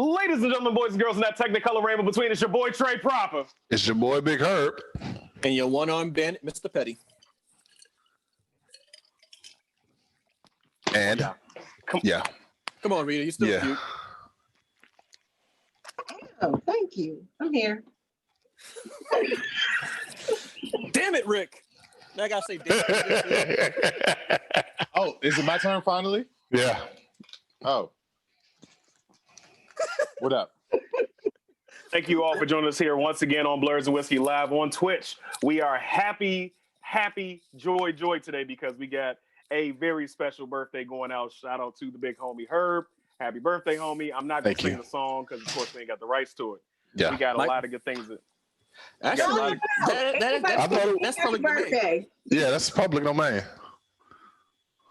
Ladies and gentlemen, boys and girls, in that technicolor rainbow between, it's your boy Trey Proper. It's your boy Big Herb. And your one-armed bandit, Mr. Petty. And Come on, Rita, you still cute. Oh, thank you. I'm here. Damn it, Rick. Now I gotta say damn it. Oh, is it my turn finally? Yeah. Oh. What up? Thank you all for joining us here once again on Blurs and Whiskey Live on Twitch. We are happy, joy today because we got a very special birthday going out. Shout out to the big homie Herb. Happy birthday, homie. I'm not going to sing the song because, of course, we ain't got the rights to it. Yeah. We got a lot of good things. That's public domain. Yeah, that's public domain.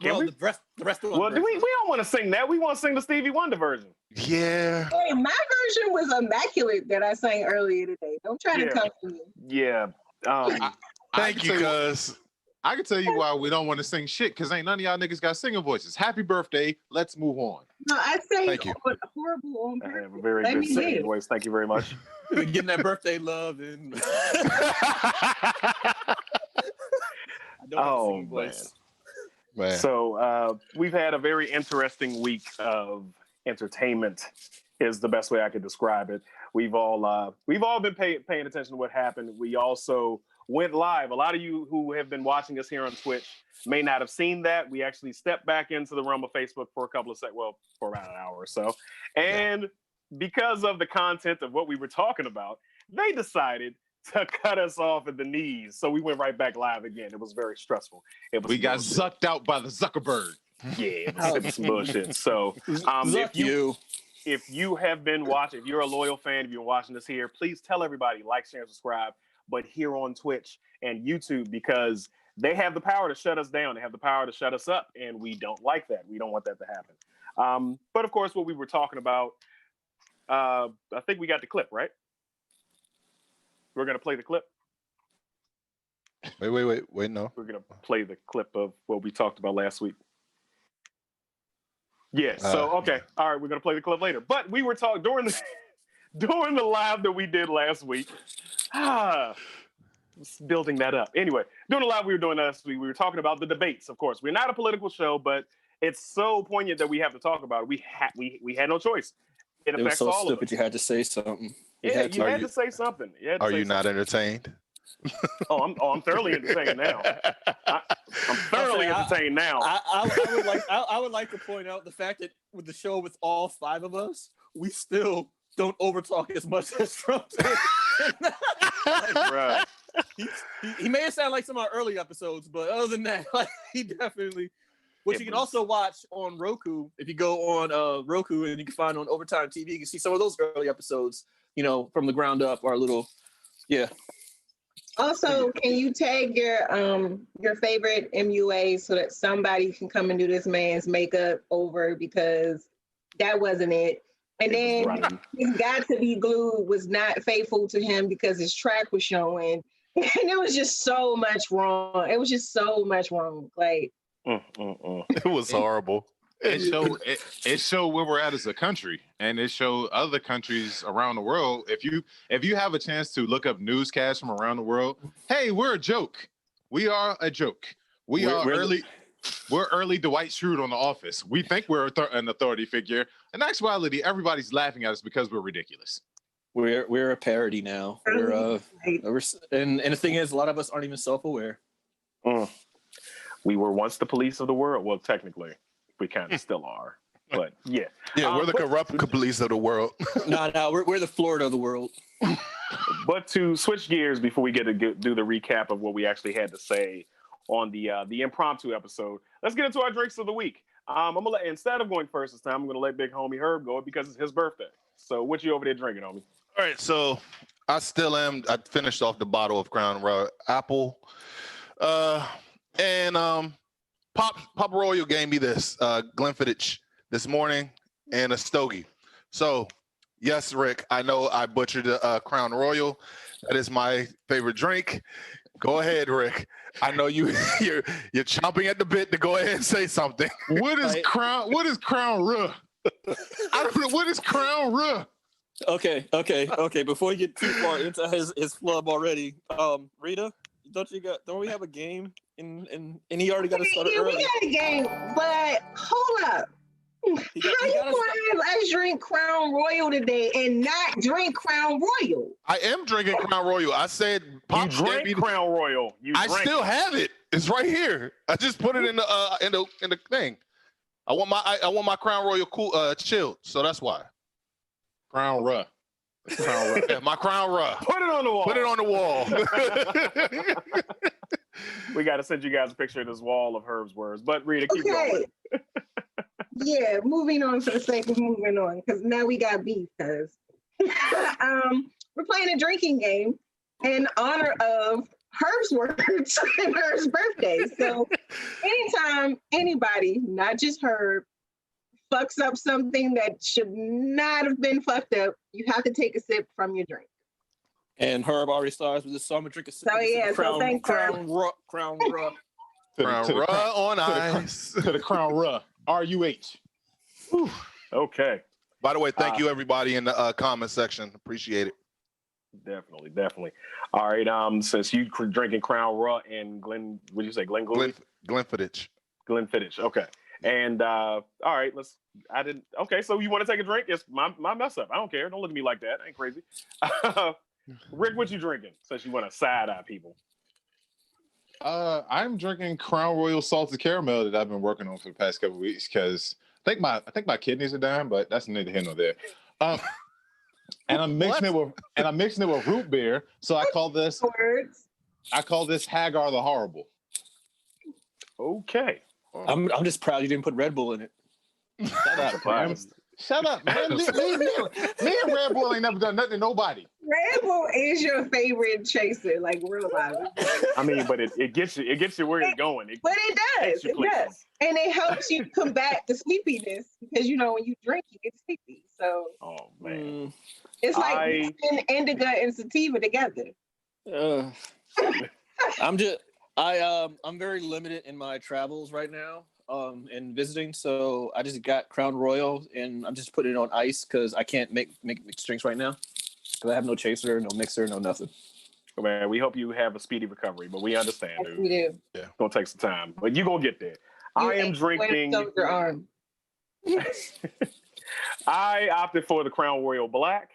Well, the rest of we don't want to sing that. We want to sing the Stevie Wonder version. Yeah. Hey, my version was immaculate that I sang earlier today. Don't try to come to me. Yeah. Thank you, cuz. I can tell you why we don't want to sing shit, because ain't none of y'all niggas got singing voices. Happy birthday. Let's move on. No, I say I horrible on purpose. have a very good singing voice. Thank you very much. Getting that birthday love and oh, man. So we've had a very interesting week of entertainment is the best way I could describe it. We've all been paying attention to what happened. We also went live. A lot of you who have been watching us here on Twitch may not have seen that. We actually stepped back into the realm of Facebook for a couple of for about an hour or so. And because of the content of what we were talking about, they decided to cut us off at the knees. So we went right back live again. It was very stressful. We got zucked out by the Zuckerberg. Yeah, it was some bullshit. So if you have been watching, if you're a loyal fan, if you're watching this here, please tell everybody, like, share, and subscribe, but here on Twitch and YouTube, because they have the power to shut us down. They have the power to shut us up, and we don't like that. We don't want that to happen. But of course, what we were talking about, I think we got the clip, right? We're going to play the clip. Wait, no. We're going to play the clip of what we talked about last week. Yeah, so, okay. All right, we're going to play the clip later. But we were talking during the live that we did last week. Building that up. Anyway, during the live we were doing last week, we were talking about the debates, of course. We're not a political show, but it's so poignant that we have to talk about it. We had no choice. It affects was so all stupid of us. You had to say something. You had to say something. Are you not entertained? I'm thoroughly entertained now. I'm thoroughly entertained now. I would like to point out the fact that with the show with all five of us, we still don't overtalk as much as Trump did. Right. He may have sounded like some of our early episodes, but other than that, he definitely. Which you can also watch on Roku. If you go on Roku and you can find on Overtime TV, you can see some of those early episodes, from the ground up, our little, Also, can you tag your favorite MUA so that somebody can come and do this man's makeup over, because that wasn't it. And then his Got to Be Glued was not faithful to him because his track was showing. And it was just so much wrong. It was just so much wrong. Like, It was horrible. It showed where we're at as a country, and it showed other countries around the world. If you have a chance to look up newscasts from around the world, hey, we're a joke. We are a joke. We're early Dwight Schrute on The Office. We think we're an authority figure. In actuality, everybody's laughing at us because we're ridiculous. We're a parody now. And the thing is, a lot of us aren't even self-aware. We were once the police of the world. Well, technically, we kind of still are. But yeah. Yeah, we're the corrupt police of the world. No, we're the Florida of the world. But to switch gears before we get to do the recap of what we actually had to say on the impromptu episode, let's get into our drinks of the week. I'm gonna instead of going first this time, I'm gonna let big homie Herb go because it's his birthday. So what you over there drinking, homie? All right, so I finished off the bottle of Crown Royal Apple. And Papa Royal gave me this Glenfiddich this morning and a stogie. So yes, Rick, I know I butchered the Crown Royal. That is my favorite drink. Go ahead, Rick. I know you're chomping at the bit to go ahead and say something. What is Crown Royal? I don't know what is Crown Royal. Okay. Before you get too far into his flub already, Rita, don't we have a game? And he already got to start early. We got a game, but hold up. How you gonna have us drink Crown Royal today and not drink Crown Royal? I am drinking Crown Royal. I said Pop you drank Crown Royal. I still have it. It's right here. I just put it in the thing. I want my Crown Royal cool chilled, so that's why. Crown Royal. Crown Royal. Yeah, my Crown Royal. Put it on the wall. Put it on the wall. We got to send you guys a picture of this wall of Herb's words. But Rita, keep going. Yeah, moving on for the sake of moving on, because now we got beef. Because we're playing a drinking game in honor of Herb's words and Herb's birthday. So anytime anybody, not just Herb, fucks up something that should not have been fucked up, you have to take a sip from your drink. And Herb already starts with this, so I'm gonna drink a sip. So yeah, Crown, so thanks, Crown Royal. Crown Royal on ice. To the Crown Royal. RUH. Okay. By the way, thank you everybody in the comment section. Appreciate it. Definitely. All right. Since you drinking Crown Royal and what did you say, Glenfiddich. Glenfiddich. Okay. And all right, okay, so you want to take a drink? It's my mess up. I don't care. Don't look at me like that. I ain't crazy. Rick, what you drinking? Since you want to side-eye people. I'm drinking Crown Royal salted caramel that I've been working on for the past couple of weeks because I think my kidneys are dying, but that's neither here nor there. And I'm mixing it with root beer. So I call this Hagar the Horrible. Okay. I'm just proud you didn't put Red Bull in it. Shut up, man. Me and Red Bull ain't never done nothing to nobody. Red Bull is your favorite chaser, like real life. I mean, but it gets you where it's going. It does. And it helps you combat the sleepiness because when you drink, you get sleepy. So oh man. It's like mixing indica and sativa together. I'm very limited in my travels right now. And visiting, so I just got Crown Royal and I'm just putting it on ice because I can't make mixed drinks right now because I have no chaser, no mixer, no nothing. Oh, man, we hope you have a speedy recovery, but we understand, dude. We do. Yeah, it's gonna take some time, but you gonna get there. I am drinking. Your arm. I opted for the Crown Royal Black.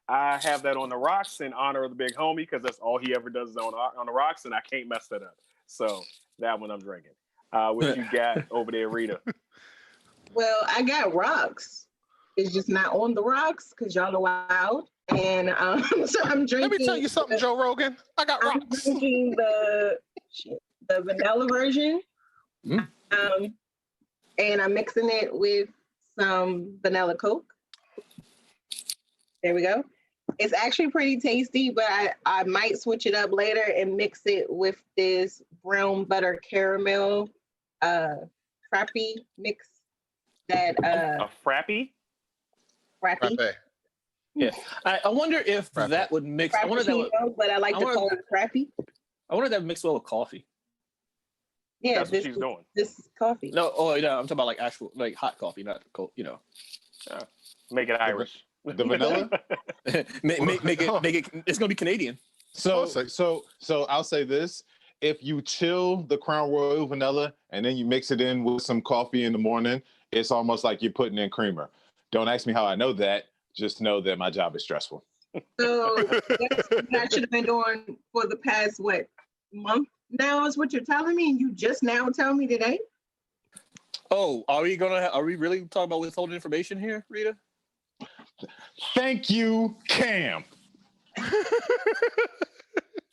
I have that on the rocks in honor of the big homie because that's all he ever does is on the rocks, and I can't mess that up. So that one I'm drinking. What you got over there, Rita? Well, I got rocks. It's just not on the rocks because y'all are wild. And so I'm drinking. Let me tell you something, Joe Rogan. I got rocks. I'm drinking the vanilla version. And I'm mixing it with some vanilla Coke. There we go. It's actually pretty tasty, but I might switch it up later and mix it with this brown butter caramel frappy mix. That a frappy? Frappy. Yeah. I wonder if that would mix. I wonder but I like to call it frappy. I wonder if that would mix well with coffee. Yeah, that's what she's doing. This is coffee. No, I'm talking about like actual hot coffee, not cold. Make it Irish. The vanilla. make it. It's gonna be Canadian. So I'll say this: if you chill the Crown Royal vanilla and then you mix it in with some coffee in the morning, it's almost like you're putting in creamer. Don't ask me how I know that. Just know that my job is stressful. So that's what I should have been doing for the past month now is what you're telling me, and you just now tell me today. Oh, are we really talking about withholding information here, Rita? Thank you, Cam.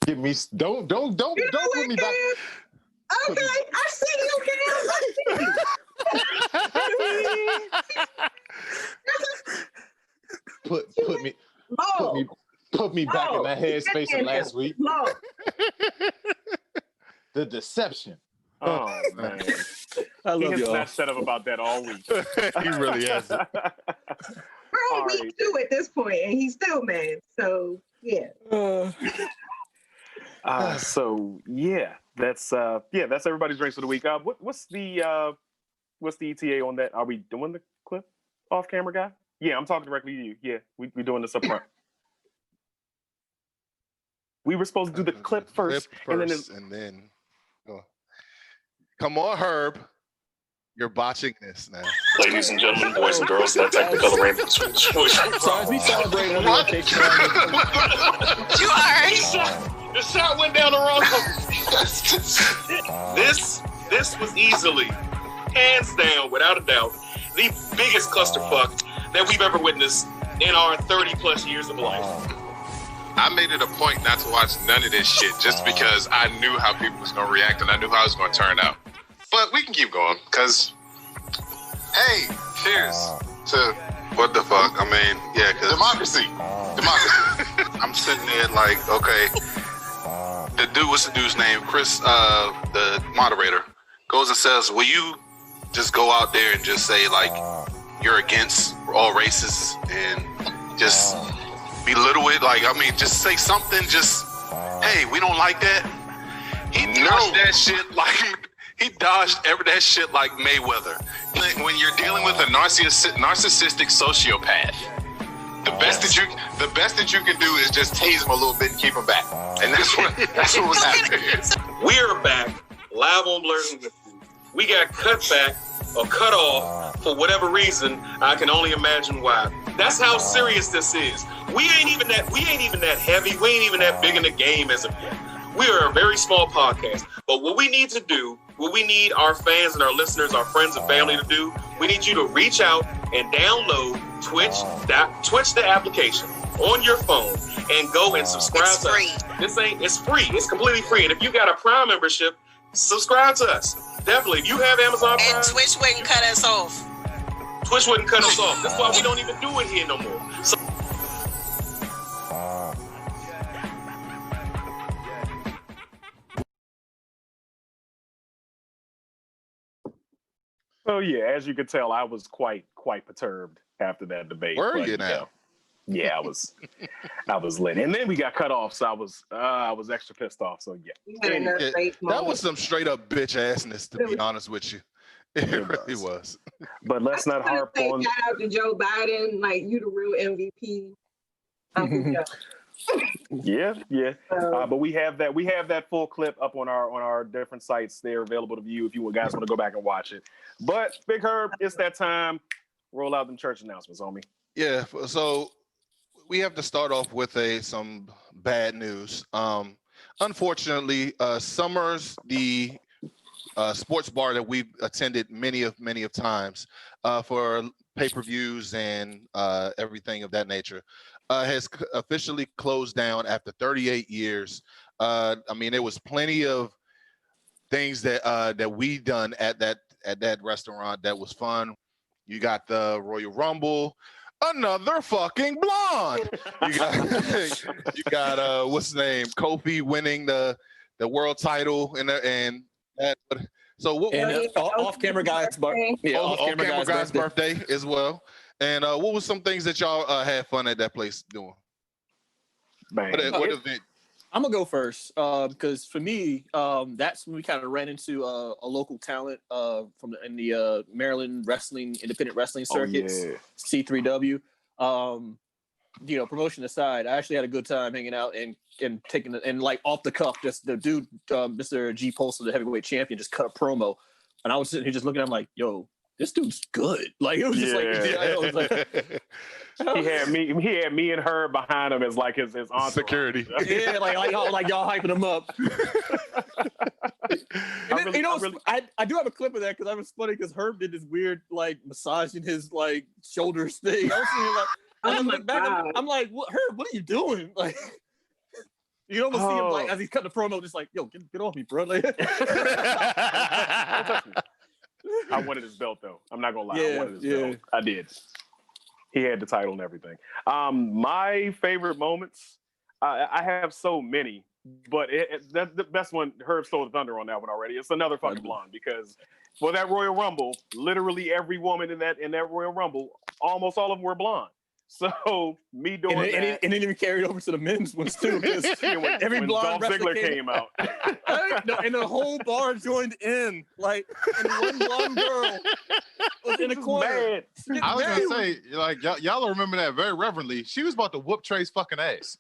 Give me don't put me back. Okay, I see you, Cam. I see you. Put me back in that headspace of last week. The deception. Oh man, I love he has y'all. not shut up about that all week. He really has. We're on week 2 at this point, and he's still mad. So yeah. So yeah, that's everybody's drinks for the week. What's the ETA on that? Are we doing the clip off camera guy? Yeah, I'm talking directly to you. Yeah, we're doing this up front. We were supposed to do the clip first, and then oh. Come on, Herb. You're botching this now. Ladies and gentlemen, boys and girls, that technicolor rainbow switch. So as we celebrate You alright? The shot went down the wrong way. This was easily, hands down, without a doubt, the biggest clusterfuck that we've ever witnessed in our 30 plus years of life. I made it a point not to watch none of this shit just because I knew how people was gonna react and I knew how it was gonna turn out. But we can keep going, because, hey, cheers to what the fuck? I mean, yeah, because democracy. I'm sitting there like, okay, the dude, what's the dude's name? Chris, the moderator, goes and says, will you just go out there and just say, like, you're against all races and just belittle it? Like, I mean, just say something, just, hey, we don't like that. He dodged that shit like... He dodged that shit like Mayweather. When you're dealing with a narcissistic sociopath, the best that you can do is just tease him a little bit and keep him back. And that's what was happening. We are back, live on Blurs and Whiskey. We got cut back or cut off for whatever reason. I can only imagine why. That's how serious this is. We ain't even that heavy. We ain't even that big in the game as of yet. We are a very small podcast. But what we need to do, what we need our fans and our listeners, our friends and family to do, we need you to reach out and download Twitch the application on your phone and go and subscribe to us. It's free. It's completely free. And if you got a Prime membership, subscribe to us. Definitely. If you have Amazon Prime. And Twitch wouldn't cut us off. Twitch wouldn't cut us off. That's why we don't even do it here no more. So yeah, as you could tell, I was quite perturbed after that debate. Were you now? Yeah, I was lit, and then we got cut off, so I was extra pissed off. So yeah, that was some straight up bitch assness, to be honest with you. It really was. But let's not harp on. Shout out to Joe Biden, like you the real MVP. Yeah. But we have that full clip up on our different sites. They're available to view if you guys want to go back and watch it. But Big Herb, it's that time. Roll out them church announcements, homie. Yeah. So we have to start off with some bad news. Unfortunately, Summers, the sports bar that we've attended many of times for pay-per-views and everything of that nature, has officially closed down after 38 years. I mean, there was plenty of things that we done at that restaurant that was fun. You got the Royal Rumble, another fucking blonde. You got what's his name, Kofi winning the world title and that. So what? And off-camera guy's birthday. Yeah, off-camera guy's birthday as well. And what was some things that y'all had fun at that place doing? What event? I'm gonna go first because for me, that's when we kind of ran into a local talent in the Maryland independent wrestling circuits, C3W. Promotion aside, I actually had a good time hanging out and taking and like off the cuff, just the dude, Mr. G Pulse, the heavyweight champion, just cut a promo, and I was sitting here just looking at him like, yo, this dude's good. Like it was just he had me and her behind him as like his entourage. Security. Yeah, like y'all hyping him up. I do have a clip of that because I was funny because Herb did this weird like massaging his like shoulders thing. I was sitting like, I'm like, what, Herb? What are you doing? Like, you almost see him like as he's cutting the promo, just like, yo, get off me, bro. Like, I wanted his belt though. I'm not gonna lie. I wanted his belt. I did. He had the title and everything. My favorite moments, I have so many, but the best one, Herb stole the thunder on that one already. It's another fucking blonde because for that Royal Rumble, literally every woman in that Royal Rumble, almost all of them were blonde. So me doing that, and then even carried over to the men's ones too. Every when blonde Dolph wrestler Ziggler came out. And the whole bar joined in, like, and one blonde girl was in the corner. Mad. I was gonna say, like, y'all remember that very reverently. She was about to whoop Trey's fucking ass.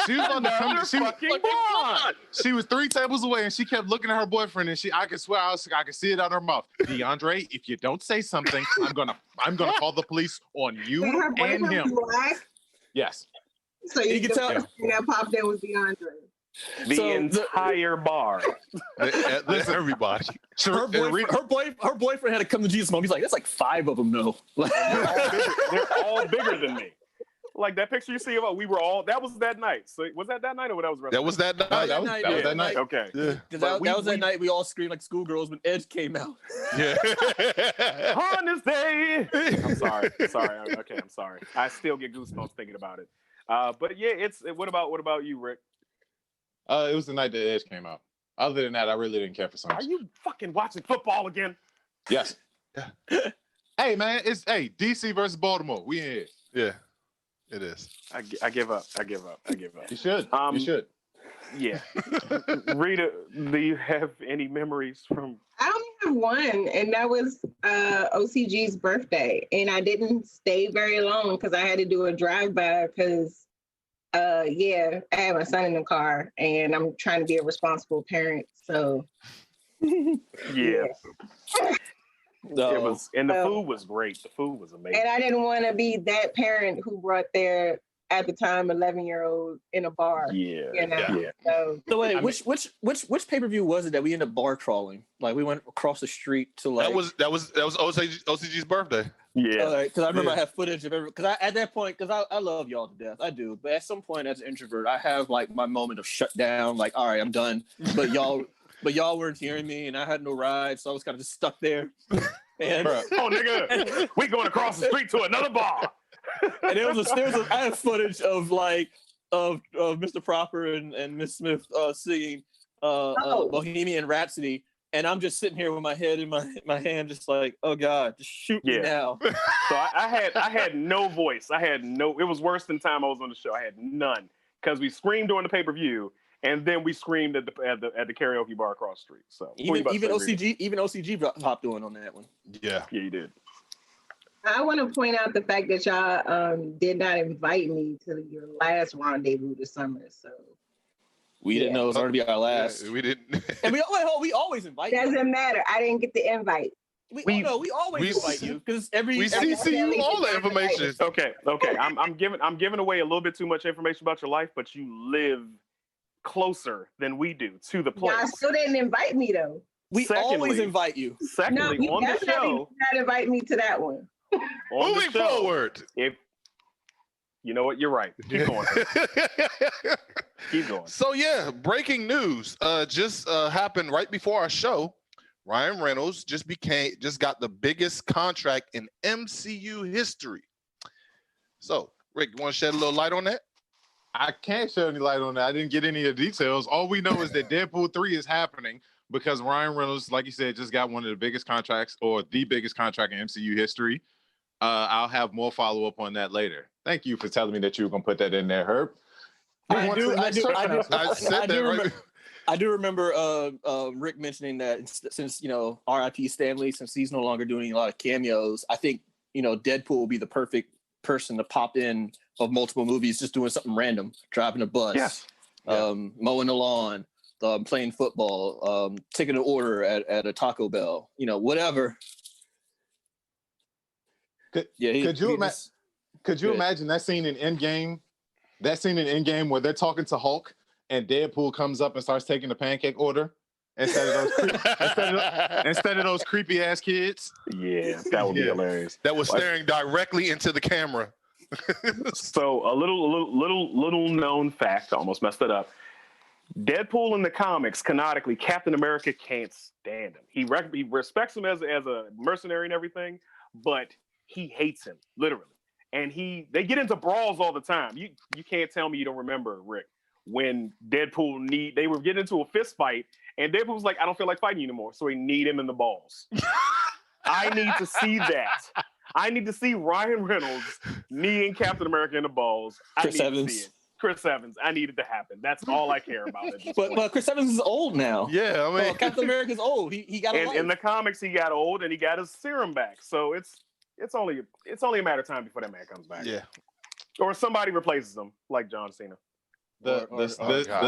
She was about to come. She was 3 tables away, and she kept looking at her boyfriend, and I could swear I could see it out of her mouth. DeAndre, if you don't say something, I'm gonna call the police on you and him. Black? Yes. So you can tell that popped in with DeAndre. The entire bar. Listen, everybody. Her boyfriend had to come to Jesus moment. He's like, "That's like 5 of them, though." They're all bigger than me. Like that picture you see of we were all. That was that night. So was that night or what? That was that night. That was that night. Okay. Yeah. That was that night we all screamed like schoolgirls when Edge came out. Yeah. On this day. I'm sorry. Okay, I'm sorry. I still get goosebumps thinking about it. But yeah, what about you, Rick? It was the night that Edge came out. Other than that, I really didn't care for songs. Are you fucking watching football again? Yes. Hey man, it's DC versus Baltimore. We in here. Yeah. It is. I give up. You should. You should. Yeah. Rita, do you have any memories from? I only have one, and that was OCG's birthday, and I didn't stay very long because I had to do a drive-by because, I had my son in the car, and I'm trying to be a responsible parent, so. Yeah. It was, and the food was great. The food was amazing. And I didn't want to be that parent who brought their, at the time, 11-year-old in a bar. Yeah. You know? Yeah. So wait, which pay-per-view was it that we ended up bar crawling? Like we went across the street to like. That was OCG's birthday. Yeah. Because I remember I have footage of because at that point, because I love y'all to death, I do. But at some point, as an introvert, I have like my moment of shutdown. Like, all right, I'm done. But y'all weren't hearing me, and I had no ride, so I was kind of just stuck there. And nigga, we going across the street to another bar. And I have footage of Mr. Proper and Miss Smith singing Bohemian Rhapsody, and I'm just sitting here with my head in my hand, just like, oh God, just shoot me now. So I had no voice. It was worse than time I was on the show. I had none because we screamed during the pay-per-view. And then we screamed at the karaoke bar across the street. So even OCG popped on that one. Yeah, you did. I want to point out the fact that y'all did not invite me to your last rendezvous this summer. So we didn't know it was going to be our last. Yeah, we didn't. And we always invite. Doesn't matter. I didn't get the invite. We always invite you because we CC you all the information. Okay. I'm giving away a little bit too much information about your life, but you live closer than we do to the place. Y'all still didn't invite me though. We always invite you. Secondly, you on the show, did not invite me to that one. Moving forward, if you know what, you're right. Keep going. Keep going. So yeah, breaking news just happened right before our show. Ryan Reynolds just got the biggest contract in MCU history. So, Rick, you want to shed a little light on that? I can't shed any light on that. I didn't get any of the details. All we know is that Deadpool 3 is happening because Ryan Reynolds, like you said, just got one of the biggest contracts or the biggest contract in MCU history. I'll have more follow-up on that later. Thank you for telling me that you were going to put that in there, Herb. I do remember Rick mentioning that since, R.I.P. Stan Lee, since he's no longer doing a lot of cameos, I think, Deadpool will be the perfect person to pop in of multiple movies, just doing something random, driving a bus, mowing the lawn, playing football, taking an order at a Taco Bell, whatever. Could you imagine that scene in Endgame? That scene in Endgame where they're talking to Hulk and Deadpool comes up and starts taking the pancake order instead of those creepy ass kids. Yeah, that would be hilarious. That was staring directly into the camera. So a little known fact, I almost messed it up. Deadpool in the comics, canonically, Captain America can't stand him. He respects him as a mercenary and everything, but he hates him, literally. And they get into brawls all the time. You can't tell me you don't remember, Rick, when Deadpool they were getting into a fist fight, and Deadpool was like, I don't feel like fighting you anymore, so he kneed him in the balls. I need to see that. I need to see Ryan Reynolds kneeing Captain America in the balls. Chris I need Evans. to see it. Chris Evans. I need it to happen. That's all I care about at this point. But Chris Evans is old now. Yeah, I mean, Well, Captain America's old. He got a life. In the comics, he got old and he got his serum back. So it's only a matter of time before that man comes back. yeah. Or somebody replaces him, like John Cena.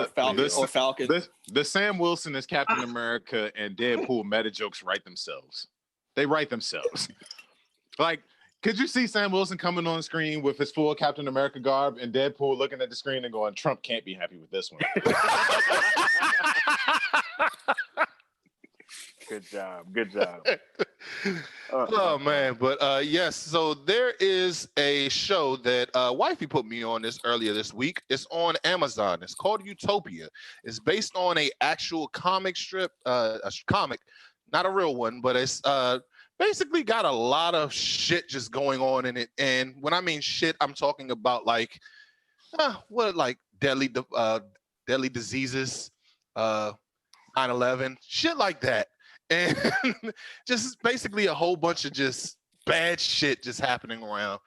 Falcon. The Sam Wilson as Captain America and Deadpool meta jokes write themselves. They write themselves. Like, could you see Sam Wilson coming on screen with his full Captain America garb and Deadpool looking at the screen and going, Trump can't be happy with this one. Good job. Oh man, but yes. So there is a show that wifey put me on this earlier this week. It's on Amazon. It's called Utopia. It's based on a actual comic strip, a comic, not a real one, but it's basically got a lot of shit just going on in it. And when I mean shit, I'm talking about like deadly diseases, 9/11, shit like that. And just basically a whole bunch of just bad shit just happening around.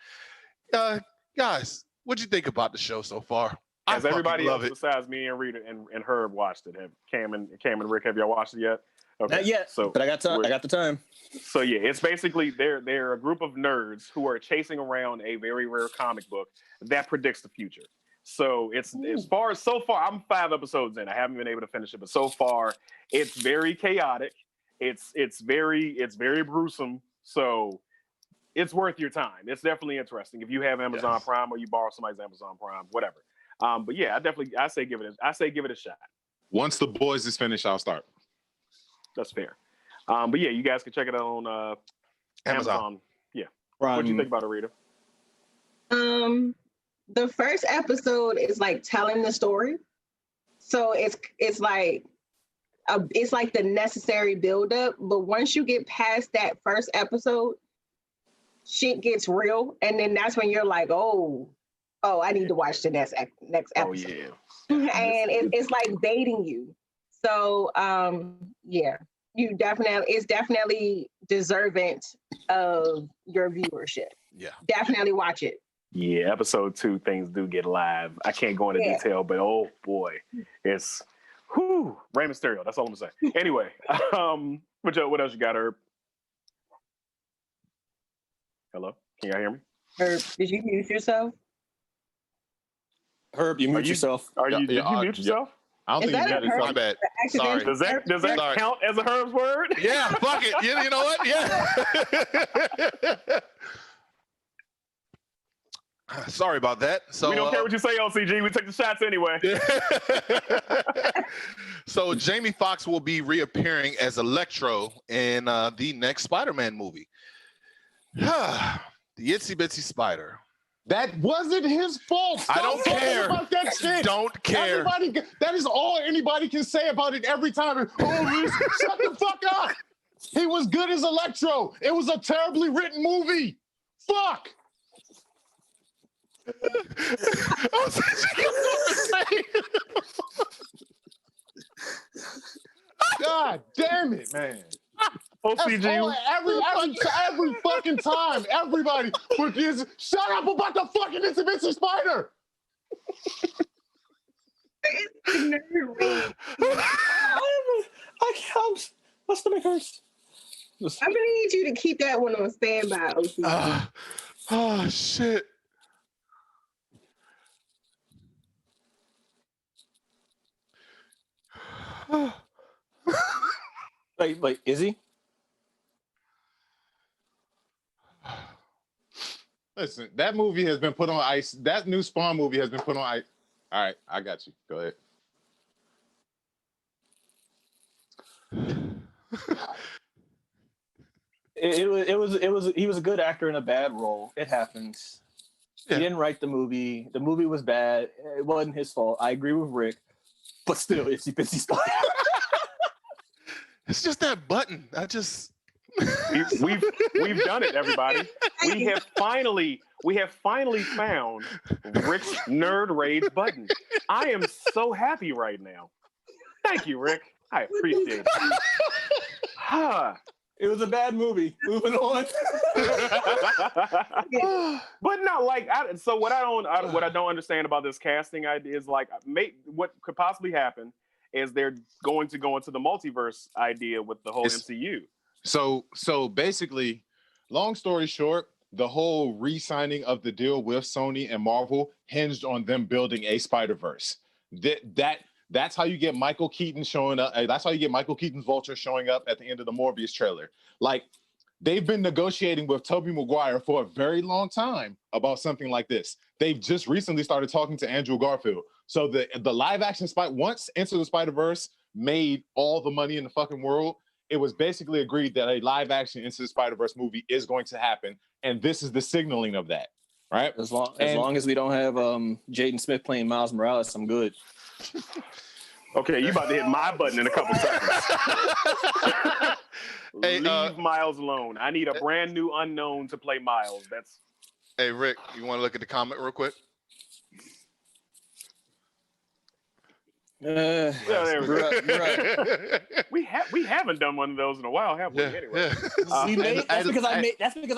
Guys, what'd you think about the show so far? Has everybody else besides me and Rita and Herb watched it? Have Cam and Rick, have y'all watched it yet? Okay. Not yet, but I got time. I got the time. So yeah, it's basically they're a group of nerds who are chasing around a very rare comic book that predicts the future. So it's so far, I'm 5 episodes in. I haven't been able to finish it, but so far it's very chaotic. It's very gruesome. So it's worth your time. It's definitely interesting if you have Amazon Prime or you borrow somebody's Amazon Prime, whatever. But yeah, I say give it a shot. Once The Boys is finished, I'll start. That's fair. But yeah, you guys can check it out on Amazon. Yeah. What do you think about it, Rita? The first episode is like telling the story, so it's like the necessary buildup. But once you get past that first episode, shit gets real, and then that's when you're like, oh, I need to watch the next episode. Oh yeah. And it's like baiting you. So yeah, it's definitely deserving of your viewership. Yeah, definitely watch it. Yeah, episode 2, things do get live. I can't go into detail, but oh boy, it's Rey Mysterio. That's all I'm gonna say. Anyway, what else you got, Herb? Hello, can y'all hear me? Herb, did you mute yourself? Herb, you mute yourself. Did you mute yourself? I don't think you muted. My bad. Sorry. Does that count as a Herb's word? Yeah, fuck it. You know what? Yeah. Sorry about that. So we don't care what you say, LCG. We take the shots anyway. So Jamie Foxx will be reappearing as Electro in the next Spider-Man movie. The Itsy Bitsy Spider. That wasn't his fault. I don't care about that shit. Don't care. That is all anybody can say about it every time. Oh, shut the fuck up. He was good as Electro. It was a terribly written movie. Fuck. God damn it, man. OCG. Every fucking time, everybody shut up about the fucking Itsy Bitsy Spider. My stomach hurts. I'm gonna need you to keep that one on standby, OCG. Oh shit. Wait, is he? Listen, that movie has been put on ice. That new Spawn movie has been put on ice. All right, I got you. Go ahead. He was a good actor in a bad role. It happens. Yeah. He didn't write the movie. The movie was bad. It wasn't his fault. I agree with Rick, but still, Itsy Bitsy Spider. It's just that button. We've done it, everybody. We have finally found Rick's Nerd Rage button. I am so happy right now. Thank you, Rick. I appreciate it. It was a bad movie. Moving on. But no, like, so what I don't understand about this casting idea is like, what could possibly happen is they're going to go into the multiverse idea with the whole MCU. So basically, long story short, the whole re-signing of the deal with Sony and Marvel hinged on them building a Spider-Verse. That's how you get Michael Keaton showing up. That's how you get Michael Keaton's Vulture showing up at the end of the Morbius trailer. Like, they've been negotiating with Tobey Maguire for a very long time about something like this. They've just recently started talking to Andrew Garfield. So the live action once Into the Spider-Verse made all the money in the fucking world, it was basically agreed that a live action Into the Spider-Verse movie is going to happen. And this is the signaling of that, right? As long as we don't have Jaden Smith playing Miles Morales, I'm good. Okay, you about to hit my button in a couple seconds. Hey, Leave Miles alone. I need a brand new unknown to play Miles. Hey, Rick, you want to look at the comment real quick? Yeah, there we go. Right. We haven't done one of those in a while, have we? Yeah, Anyway, yeah. That's because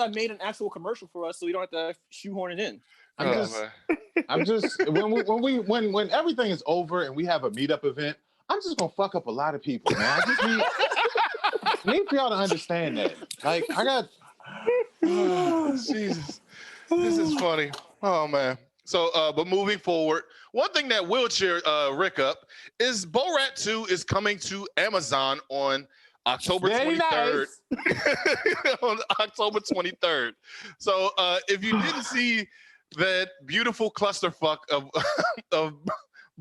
I made an actual commercial for us, so we don't have to shoehorn it in. I'm just when everything is over and we have a meetup event, I'm just gonna fuck up a lot of people, man. I just need for y'all to understand that. Like, I got Jesus, this is funny. Oh man. So, but moving forward, one thing that will cheer Rick up is Borat 2 is coming to Amazon on October 23rd. On October 23rd. So, if you didn't see that beautiful clusterfuck of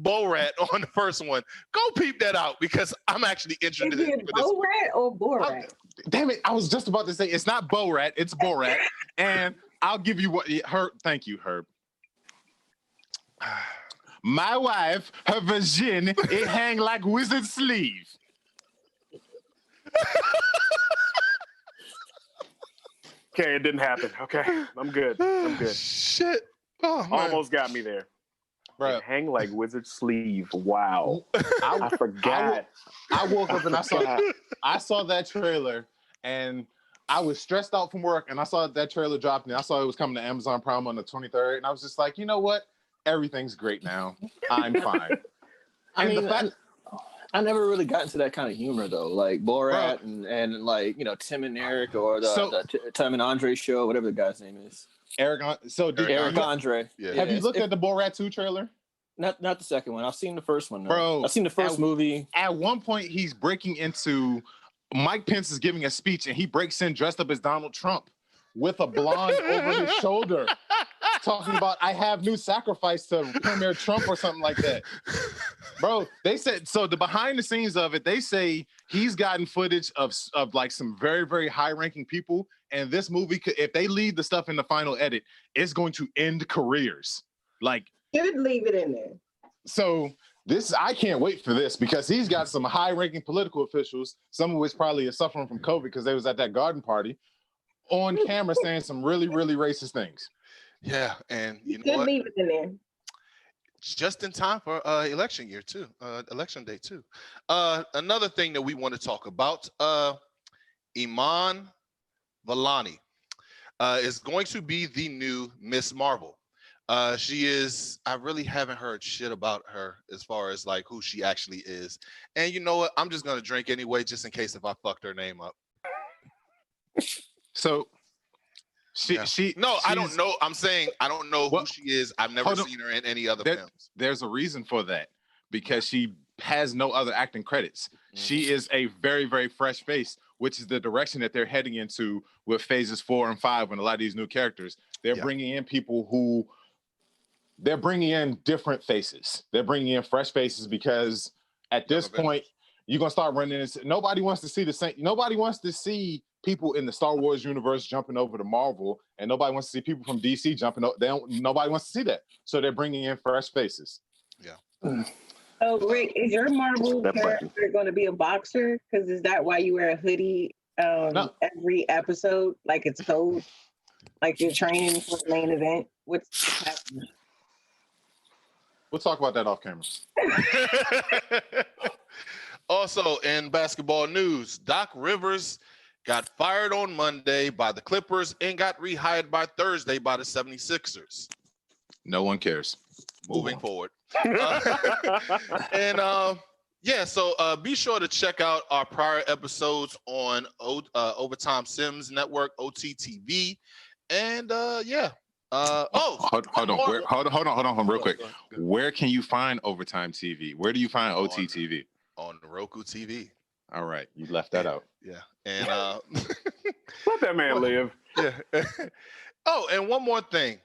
Borat on the first one, go peep that out because I'm actually interested Is in it this. Borat or Borat? Damn it! I was just about to say it's not Borat, it's Borat, and I'll give you what Herb. Thank you, Herb. My wife, her vagina, it hang like wizard sleeve. okay, it didn't happen. Okay, I'm good. Shit. Oh, man. Almost got me there. Bro, It hang like wizard sleeve. Wow. I forgot. I woke up and I saw that trailer and I was stressed out from work and I saw that trailer dropped and I saw it was coming to Amazon Prime on the 23rd and I was just like, you know what? Everything's great now. I'm fine. I never really got into that kind of humor though, like Borat and like, you know, Tim and Eric or the Tim and Andre show, whatever the guy's name is. Eric Andre. Yeah. Have you looked at the Borat 2 trailer? Not the second one. I've seen the first one though. Bro, I've seen the first movie. At one point he's breaking into Mike Pence is giving a speech and he breaks in dressed up as Donald Trump with a blonde over his shoulder, talking about I have new sacrifice to Premier Trump or something like that. Bro, they said so the behind the scenes of it, they say he's gotten footage of like some very, very high ranking people. And this movie, if they leave the stuff in the final edit, it's going to end careers. Like, Should leave it in there. So I can't wait for this because he's got some high ranking political officials, some of which probably are suffering from COVID because they was at that garden party, on camera saying some really, really racist things. Yeah, and you know should what? leave it in there. Just in time for election year too, election day too. Another thing that we want to talk about, Iman Vellani is going to be the new Miss Marvel. She is, I really haven't heard shit about her as far as like who she actually is. And you know what? I'm just going to drink anyway, just in case if I fucked her name up. So I don't know. I'm saying I don't know who she is. I've never seen her in any other films. There's a reason for that because she has no other acting credits. She is a very, very fresh face, which is the direction that they're heading into with phases 4 and 5 and a lot of these new characters. They're bringing in people who they're bringing in different faces. They're bringing in fresh faces because at this point, you're going to start running into nobody wants to see the same. Nobody wants to see people in the Star Wars universe jumping over to Marvel, and nobody wants to see people from DC jumping over. Nobody wants to see that. So they're bringing in fresh faces. Yeah. So, Rick, is your Marvel character going to be a boxer? Because is that why you wear a hoodie every episode? Like it's code? Like you're training for the main event? What's happening? We'll talk about that off camera. Also, in basketball news, Doc Rivers got fired on Monday by the Clippers and got rehired by Thursday by the 76ers. No one cares. Moving forward. So be sure to check out our prior episodes on Overtime Sims Network, OTTV. And hold on, real quick. Where can you find Overtime TV? Where do you find OTTV? On Roku TV. All right, you left that out. Yeah, and let that man live. Yeah. Oh, and one more thing.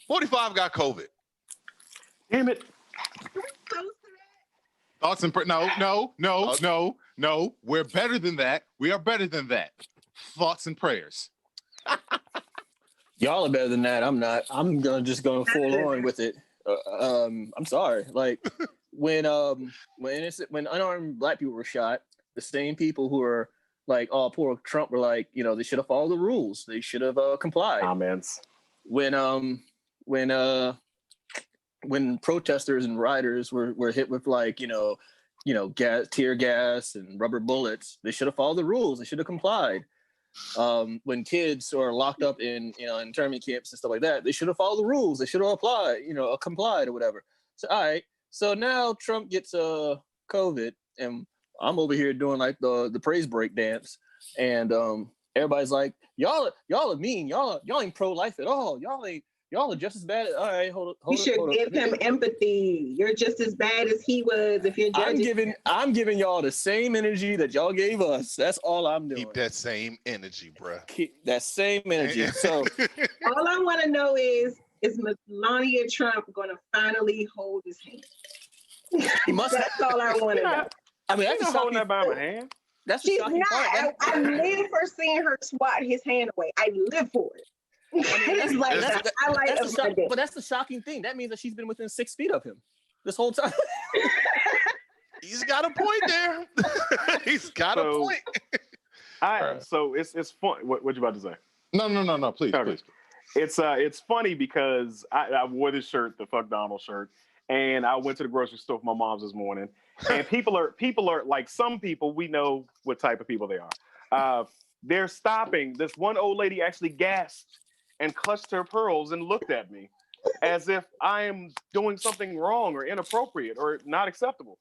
45 got COVID. Damn it. Thoughts and no. We're better than that. We are better than that. Thoughts and prayers. Y'all are better than that. I'm not. I'm just gonna full on with it. I'm sorry. Like when unarmed black people were shot, the same people who are like, oh, poor Trump, were like, they should have followed the rules. They should have complied. Comments. When protesters and rioters were hit with like tear gas and rubber bullets, they should have followed the rules. They should have complied. When kids are locked up in internment camps and stuff like that, they should have followed the rules. They should have complied or whatever. So all right. So now Trump gets COVID, and I'm over here doing like the praise break dance, and everybody's like, y'all are mean. Y'all ain't pro-life at all. Y'all are just as bad. All right, hold you should give him empathy. You're just as bad as he was. If you're judging, I'm giving y'all the same energy that y'all gave us. That's all I'm doing. Keep that same energy, bro. Keep that same energy. So all I want to know is Melania Trump going to finally hold his hand? That's all I want to know. I mean, that's holding that by my hand. That's She's shocking not. I live for seeing her swat his hand away. I live for it. But that's the shocking thing. That means that she's been within 6 feet of him this whole time. He's got a point there. He's got a point. So it's fun. What you about to say? No. Please, okay. Please. It's funny because I wore this shirt, the Fuck Donald shirt, and I went to the grocery store with my mom's this morning. And people are like, some people, we know what type of people they are. They're stopping. This one old lady actually gasped and clutched her pearls and looked at me as if I am doing something wrong or inappropriate or not acceptable.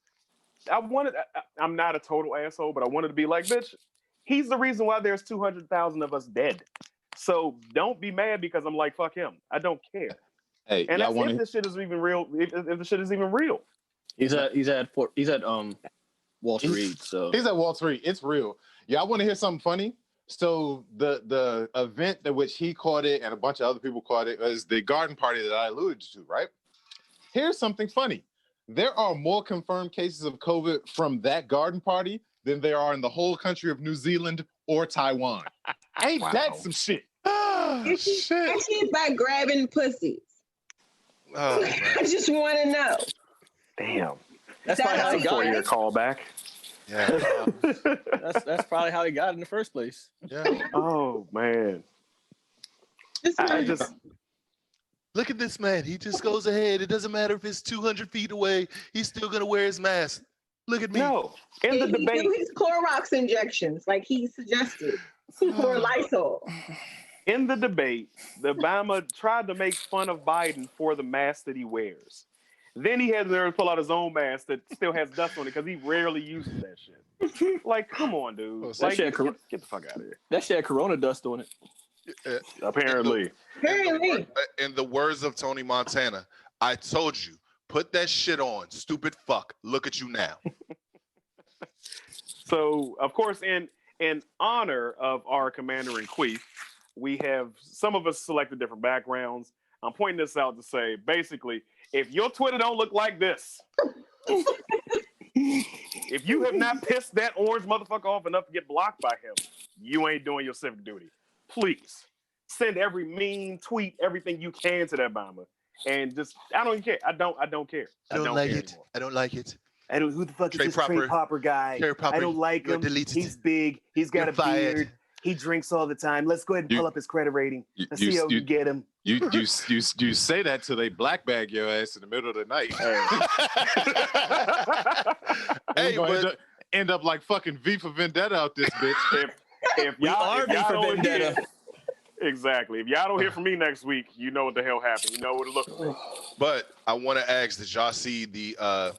I'm not a total asshole, but I wanted to be like, bitch, he's the reason why there's 200,000 of us dead. So don't be mad because I'm like, fuck him. I don't care. Hey, and if this shit is even real, if the shit is even real. He's at Wall Street. So he's at Wall Street. It's real. Y'all want to hear something funny? So the event that which he caught it and a bunch of other people caught it was the garden party that I alluded to, right? Here's something funny. There are more confirmed cases of COVID from that garden party than there are in the whole country of New Zealand or Taiwan. Ain't that some shit? Shit. She's by grabbing pussies. Oh, I just want to know. Damn. That's probably how he got your callback. Yeah. That's probably how he got it in the first place. Yeah. Oh man. Look at this man. He just goes ahead. It doesn't matter if it's 200 feet away. He's still gonna wear his mask. Look at me. No. In the debate, do his Clorox injections like he suggested, or Lysol. In the debate, Obama tried to make fun of Biden for the mask that he wears. Then he had to pull out his own mask that still has dust on it because he rarely uses that shit. Like, come on, dude. Like, get the fuck out of here. That shit had Corona dust on it. Apparently. In the words of Tony Montana, I told you, put that shit on, stupid fuck. Look at you now. So, of course, in honor of our commander-in-chief, we have some of us selected different backgrounds. I'm pointing this out to say, basically, if your Twitter don't look like this, if you have not pissed that orange motherfucker off enough to get blocked by him, you ain't doing your civic duty. Please send every mean tweet, everything you can to that Obama, and just I don't even care. I don't care. I don't like it. Anymore. I don't like it. I don't. Who the fuck is this Trey Popper guy? I don't like him. He's big. He's got a beard. He drinks all the time. Let's go ahead and pull up his credit rating. Let's see how we get him. You say that till they black bag your ass in the middle of the night. Hey, end up like fucking V for Vendetta out this bitch. If y'all don't hear, exactly. If y'all don't hear from me next week, you know what the hell happened. You know what it looks like. But I want to ask, did y'all see the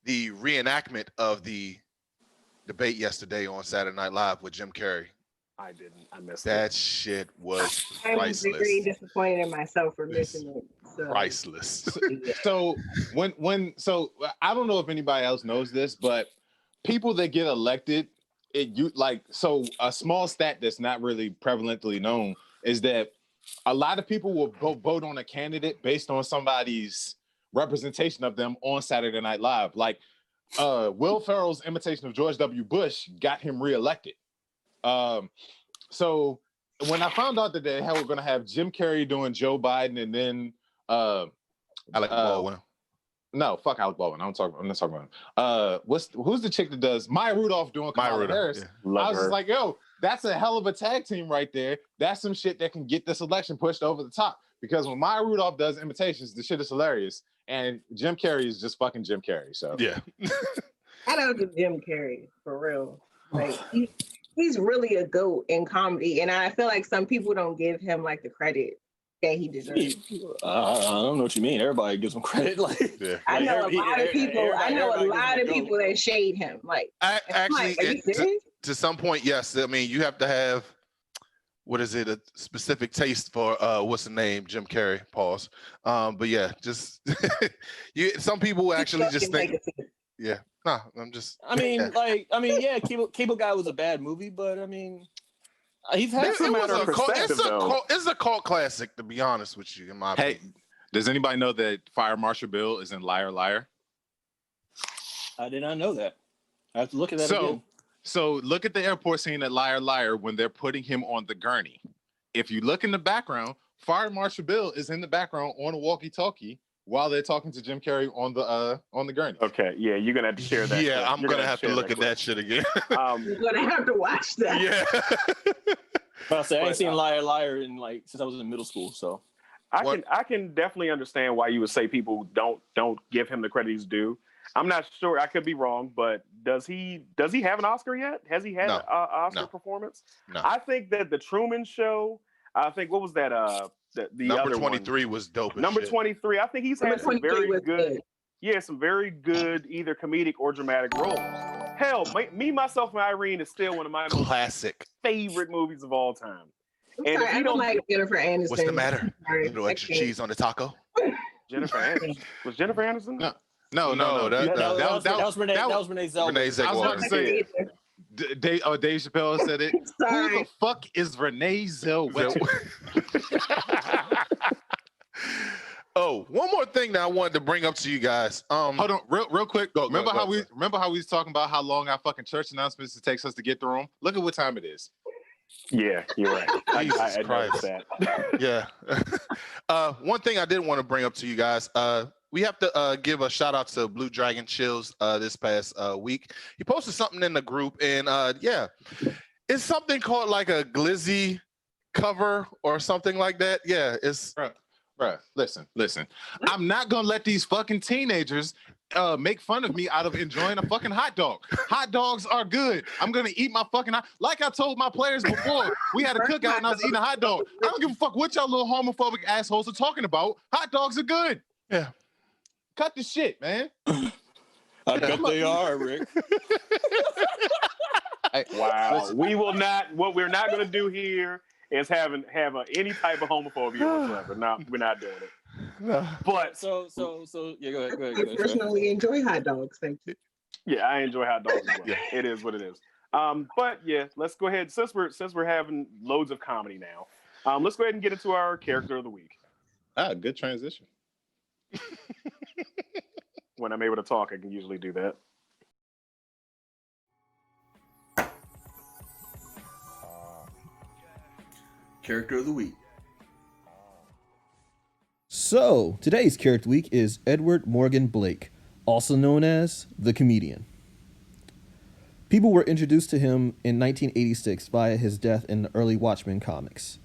reenactment of the debate yesterday on Saturday Night Live with Jim Carrey? I didn't. I missed that. it. Shit was I'm priceless. very disappointed in myself for missing it. So. Priceless. So so I don't know if anybody else knows this, but people that get elected, so a small stat that's not really prevalently known is that a lot of people will vote on a candidate based on somebody's representation of them on Saturday Night Live. Like Will Ferrell's imitation of George W. Bush got him reelected. So when I found out that they were going to have Jim Carrey doing Joe Biden and then Alec Baldwin. No, fuck Alec Baldwin. I'm not talking about him. Who's the chick that does Maya Rudolph doing Kamala Harris? Yeah. I was just like, yo, that's a hell of a tag team right there. That's some shit that can get this election pushed over the top. Because when Maya Rudolph does imitations, the shit is hilarious. And Jim Carrey is just fucking Jim Carrey. So yeah. I don't do Jim Carrey for real. Like he's really a GOAT in comedy, and I feel like some people don't give him like the credit that he deserves. I don't know what you mean. Everybody gives him credit. Like Yeah. I know like, a lot of people. I know a lot of gives him people that shade him. Like Actually, are you serious? to some point, yes. I mean, you have to have a specific taste for what's the name, Jim Carrey. Pause. But yeah, just some people actually just think. Yeah. No, I'm just. I mean, yeah, Cable Guy was a bad movie, but I mean, he's had some matter of perspective. It's a cult classic, to be honest with you, in my opinion. Does anybody know that Fire Marshal Bill is in Liar Liar? I did not know that. I have to look at that again. So look at the airport scene at Liar Liar when they're putting him on the gurney. If you look in the background, Fire Marshal Bill is in the background on a walkie-talkie while they're talking to Jim Carrey on the gurney. Okay, yeah, you're gonna have to share that. Yeah, I'm gonna have to look at that shit again. You're gonna have to watch that. Yeah. I ain't seen Liar Liar since I was in middle school. So I can definitely understand why you would say people don't give him the credit he's due. I'm not sure. I could be wrong, but does he have an Oscar yet? Has he had an Oscar performance? No. I think that the Truman Show. I think what was that? The number other 23 was dope. Number 23. I think he's had some very good. Yeah, some very good either comedic or dramatic roles. Hell, Me, Myself, and Irene is still one of my classic favorite movies of all time. And I don't like Jennifer Aniston. What's the matter? A little extra cheese on the taco. Jennifer Aniston. Was Jennifer Aniston? No. That was Renee Zellweger. Renee Zellweger. I was about to say, Dave Chappelle said it. Sorry. Who the fuck is Renee Zellweger? Oh, one more thing that I wanted to bring up to you guys. Hold on, real quick. Remember how we was talking about how long our fucking church announcements it takes us to get through them? Look at what time it is. Yeah, you're right. I noticed that. Yeah. One thing I did want to bring up to you guys. We have to give a shout out to Blue Dragon Chills this past week. He posted something in the group, and it's something called like a glizzy cover or something like that. Yeah, it's. Bruh, listen. I'm not gonna let these fucking teenagers make fun of me out of enjoying a fucking hot dog. Hot dogs are good. I'm gonna eat my fucking like I told my players before. We had a cookout and I was eating a hot dog. I don't give a fuck what y'all little homophobic assholes are talking about. Hot dogs are good. Yeah. Cut the shit, man. I bet they are, Rick. Wow. We will not. What we're not gonna do here is have any type of homophobia whatsoever. No, we're not doing it. No. But so yeah, go ahead. I personally enjoy hot dogs. Thank you. Yeah, I enjoy hot dogs as well. Yeah. It is what it is. But yeah, let's go ahead. Since we're having loads of comedy now, let's go ahead and get into our character of the week. Good transition. When I'm able to talk, I can usually do that. Character of the week. So, today's character week is Edward Morgan Blake, also known as the comedian. People were introduced to him in 1986 via his death in the early Watchmen comics.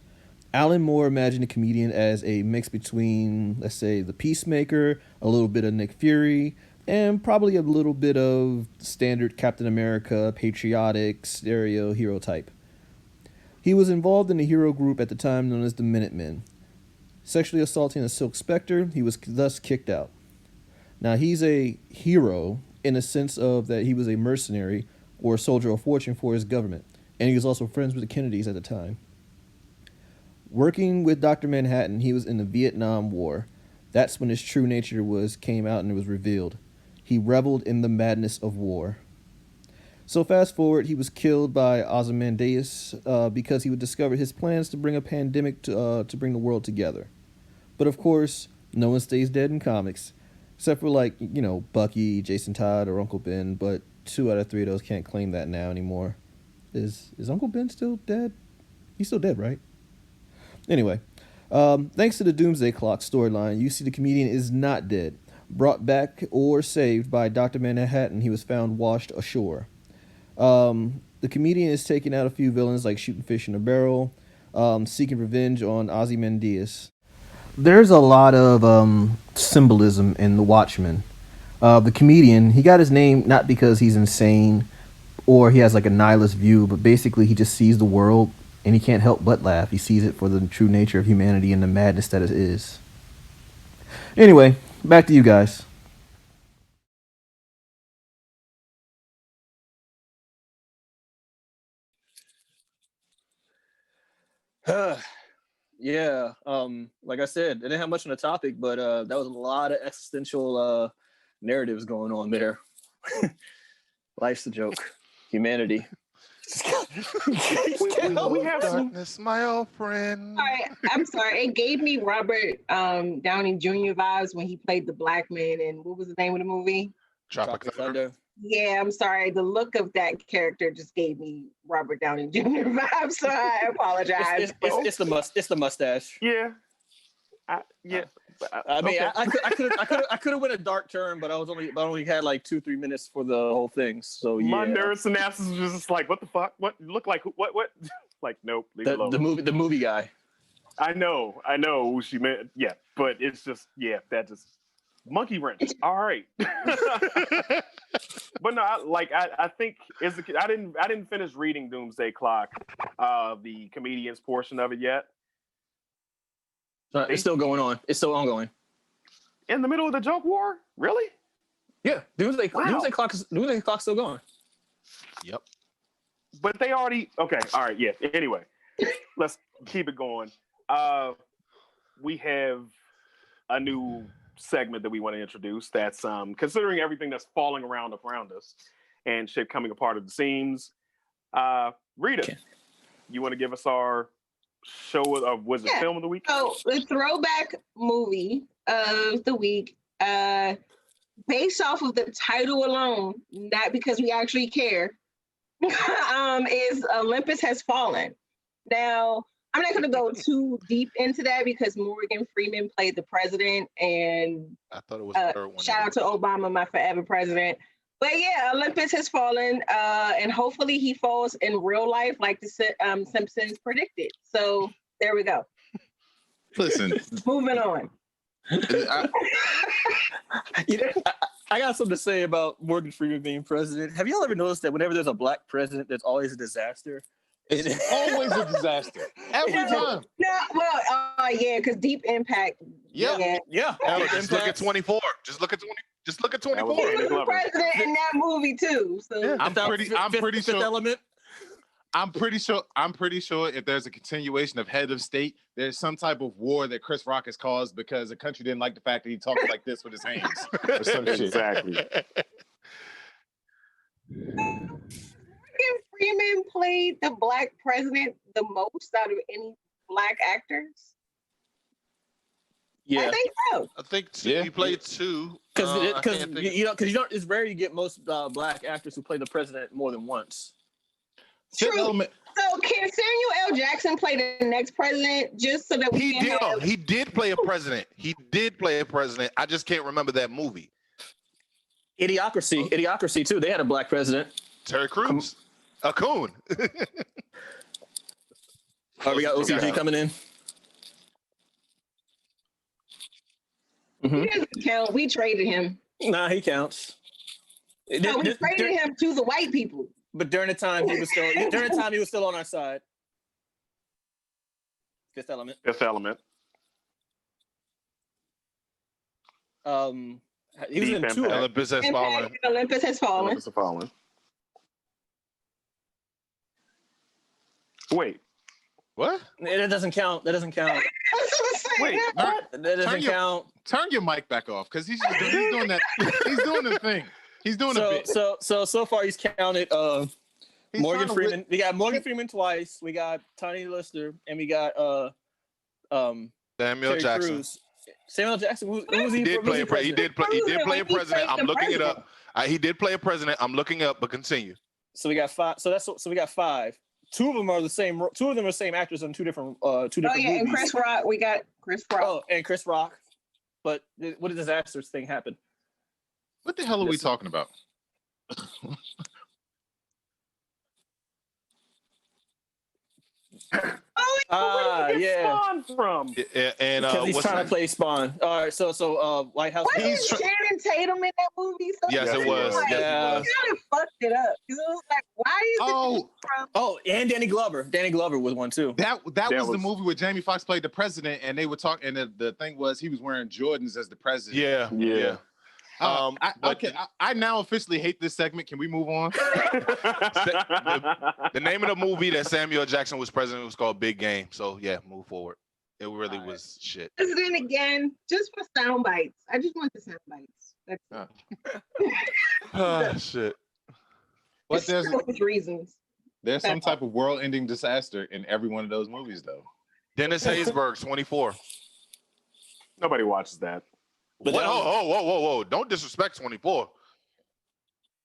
Alan Moore imagined the comedian as a mix between, let's say, the Peacemaker, a little bit of Nick Fury, and probably a little bit of standard Captain America, patriotic, stereo hero type. He was involved in a hero group at the time known as the Minutemen. Sexually assaulting a Silk Spectre, he was thus kicked out. Now, he's a hero in the sense of that he was a mercenary or a soldier of fortune for his government, and he was also friends with the Kennedys at the time. Working with Dr. Manhattan, he was in the Vietnam War. That's when his true nature came out and it was revealed. He reveled in the madness of war. So fast forward, he was killed by Ozymandias because he would discover his plans to bring a pandemic to bring the world together. But of course, no one stays dead in comics. Except for, like, you know, Bucky, Jason Todd, or Uncle Ben, but 2 out of 3 of those can't claim that now anymore. Is Uncle Ben still dead? He's still dead, right? Anyway, thanks to the Doomsday Clock storyline, you see the comedian is not dead. Brought back or saved by Dr. Manhattan, he was found washed ashore. The comedian is taking out a few villains like shooting fish in a barrel, seeking revenge on Ozymandias. There's a lot of symbolism in The Watchmen. The comedian, he got his name not because he's insane or he has like a nihilist view, but basically he just sees the world and he can't help but laugh. He sees it for the true nature of humanity and the madness that it is. Anyway, back to you guys. Yeah, like I said, it didn't have much on the topic, but that was a lot of existential narratives going on there. Life's a joke. Humanity. we have darkness, my old friend. I'm sorry. It gave me Robert Downey Jr. vibes when he played the black man in, what was the name of the movie? Tropic Thunder. Yeah, I'm sorry. The look of that character just gave me Robert Downey Jr. vibes, so I apologize. It's the mustache. Yeah. I mean, okay. I could have went a dark turn, but I only had like 2-3 minutes for the whole thing. So yeah, my nerd synapses was just like, what the fuck? What look like? What? Like, nope. Leave it alone. The movie guy. I know who she meant. Yeah, but it's just that just monkey wrench. All right. But no, I think I didn't finish reading Doomsday Clock, the comedians portion of it yet. It's still going on. It's still ongoing. In the middle of the joke war? Really? Yeah. Doomsday Clock's still going. Yep. But they already okay. All right. Yeah. Anyway, let's keep it going. We have a new segment that we want to introduce. That's considering everything that's falling around us and shit coming apart at the seams. Rita, you want to give us our show of film of the week? So the throwback movie of the week, based off of the title alone, not because we actually care, is Olympus Has Fallen. Now, I'm not going to go too deep into that because Morgan Freeman played the president, and I thought it was the third one. Shout out to Obama, my forever president. But yeah, Olympus has fallen, and hopefully he falls in real life like the Simpsons predicted. So there we go. Listen. Moving on. I got something to say about Morgan Freeman being president. Have y'all ever noticed that whenever there's a black president, there's always a disaster? It's always a disaster. Every time. No, well, yeah, because Deep Impact. Yeah. Just look at 24. Just look at 24. He was the president in that movie too. So yeah, I'm pretty sure. Element. I'm pretty sure if there's a continuation of Head of State, there's some type of war that Chris Rock has caused because the country didn't like the fact that he talks like this with his hands or some shit. Exactly. Freeman played the black president the most out of any black actors. Yeah, I think so. I think he played 2. Because it's rare you get most black actors who play the president more than once. True. So can Samuel L. Jackson play the next president just so that we can have... He did play a president. I just can't remember that movie. Idiocracy too. They had a black president. Terry Crews. A coon. We got OCG coming in. He doesn't count. We traded him. Nah, he counts. No, we traded him to the white people. But during the time he was still on our side. Fifth Element. Fifth Element. He was in 2. Olympus Has Fallen. Olympus Has Fallen. Olympus Has Fallen. Wait. What? That doesn't count. Wait. That doesn't count. Turn your mic back off, because he's doing that. He's doing the thing. He's doing a bit. So far he's counted Morgan Freeman. We got Morgan Freeman twice. We got Tiny Lister, and we got Samuel Jackson. Cruz. Samuel Jackson. Who was he? He did play a president. I'm looking it up. He did play a president. I'm looking up, but continue. So we got 5. So we got 5. 2 of them are the same. 2 of them are the same actors on two different movies. And Chris Rock. We got Chris Rock. Oh, and Chris Rock. But what a disastrous thing happened. What the hell are we talking about? Yeah. Spawn from? And because he's trying to play Spawn. All right, so White House. Wasn't Channing Tatum in that movie? So Yes, it was. Like, Yeah. He kind of fucked it up. It was like, why is it from? Oh, and Danny Glover. Danny Glover was one too. That was the movie where Jamie Foxx played the president, and they were talking. And the thing was, he was wearing Jordans as the president. Yeah. I now officially hate this segment. Can we move on? The name of the movie that Samuel Jackson was president was called Big Game. So yeah, move forward. It really was shit. Then again, just for sound bites. I just want the sound bites. That's Shit. But there's reasons. There's some type of world-ending disaster in every one of those movies, though. Dennis Haysbert, 24. Nobody watches that. But whoa. Don't disrespect 24.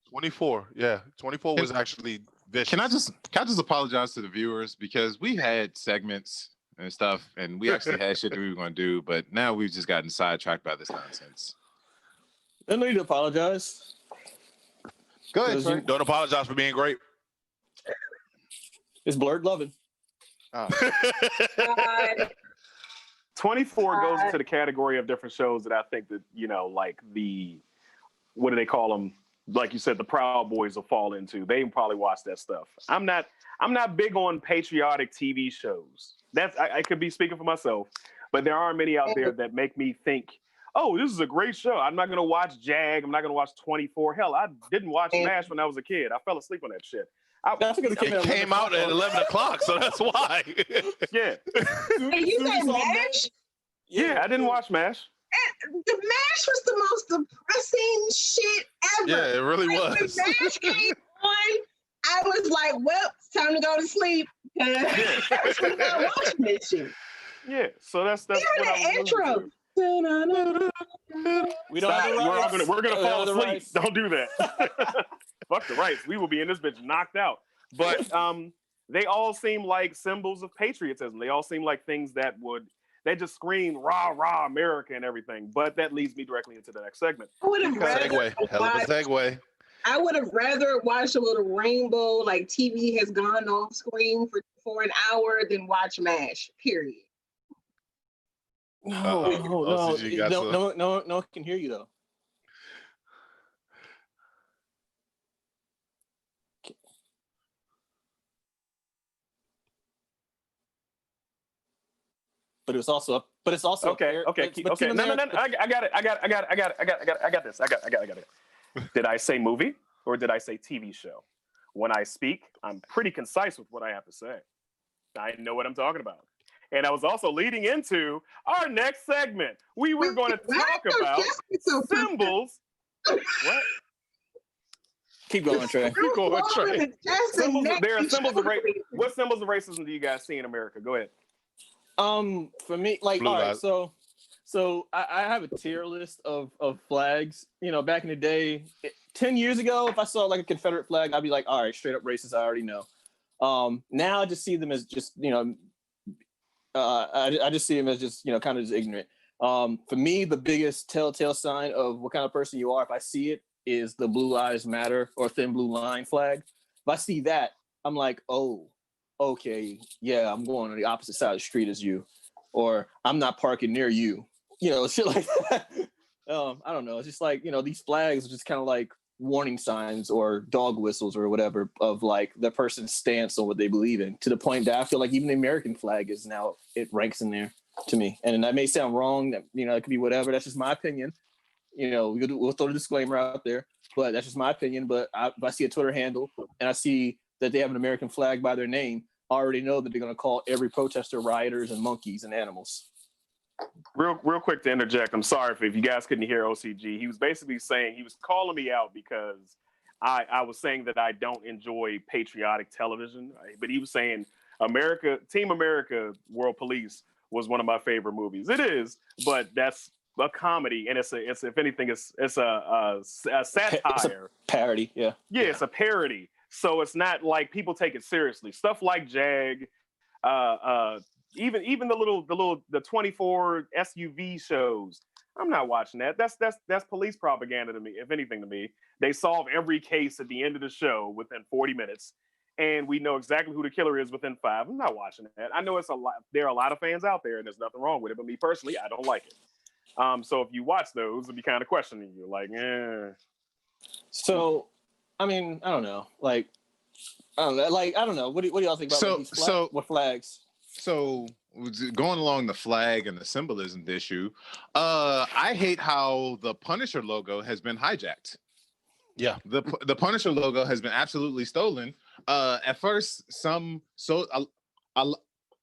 24. Yeah. 24 was actually vicious. Can I just apologize to the viewers, because we had segments and stuff, and we actually had shit that we were going to do, but now we've just gotten sidetracked by this nonsense. No need to apologize. Go ahead, Trey. Don't apologize for being great. It's blurred loving. Oh. 24 goes into the category of different shows that I think that, like what do they call them? Like you said, the Proud Boys will fall into. They probably watch that stuff. I'm not big on patriotic TV shows. I could be speaking for myself, but there are many out there that make me think, oh, this is a great show. I'm not going to watch Jag. I'm not going to watch 24. Hell, I didn't watch MASH when I was a kid. I fell asleep on that shit. It came out at 11 o'clock, so that's why. Yeah. Hey, you said MASH? Yeah, I didn't watch MASH. The MASH was the most depressing shit ever. Yeah, it really was. When MASH came on, I was like, well, it's time to go to sleep. I was not watching this shit. Yeah, so that's Even what the intro. We don't have the rights. We're gonna fall asleep. Don't do that. Fuck the rights. We will be in this bitch knocked out. But they all seem like symbols of patriotism. They all seem like things that just scream rah rah America and everything. But that leads me directly into the next segment. Hell of a segue. I would have rather watched a little rainbow, like TV has gone off screen for an hour than watch MASH. Period. No one can hear you though. But it's also okay. No. I got this. I got it. Did I say movie or did I say TV show? When I speak, I'm pretty concise with what I have to say. I know what I'm talking about. And I was also leading into our next segment. We were going to talk about symbols. What? Keep going, Trey. Keep going, Trey. There are symbols of racism. What symbols of racism do you guys see in America? Go ahead. For me, like, all right, so I have a tier list of flags. Back in the day, 10 years ago, if I saw like a Confederate flag, I'd be like, all right, straight up racist. I already know. Now I just see them as just, I just see them as just, kind of just ignorant. For me, the biggest telltale sign of what kind of person you are, if I see it, is the Blue Lives Matter or Thin Blue Line flag. If I see that, I'm like, oh, okay, yeah, I'm going on the opposite side of the street as you, or I'm not parking near you. Shit like that. I don't know. It's just like, these flags are just kind of like warning signs or dog whistles or whatever of like the person's stance on what they believe in, to the point that I feel like even the American flag is now, it ranks in there to me. And that may sound wrong, that, it could be whatever. That's just my opinion. We'll throw the disclaimer out there, but that's just my opinion. But if I see a Twitter handle and I see that they have an American flag by their name, I already know that they're going to call every protester rioters and monkeys and animals. Real quick to interject. I'm sorry if you guys couldn't hear OCG. He was basically saying, he was calling me out because I was saying that I don't enjoy patriotic television, but he was saying Team America World Police was one of my favorite movies. It is, but that's a comedy, and it's if anything, it's a satire. It's a parody, yeah. It's a parody. So it's not like people take it seriously. Stuff like Jag, even the 24 SUV shows. I'm not watching that. That's police propaganda to me. If anything, to me, they solve every case at the end of the show within 40 minutes, and we know exactly who the killer is within 5. I'm not watching that. I know it's a lot. There are a lot of fans out there, and there's nothing wrong with it. But me personally, I don't like it. So if you watch those, it'll be kind of questioning you, like, So, I mean, I don't know. Like, I don't know. What do y'all think about these flags? What flags? So going along the flag and the symbolism issue, I hate how the Punisher logo has been hijacked. Yeah, the Punisher logo has been absolutely stolen. At first,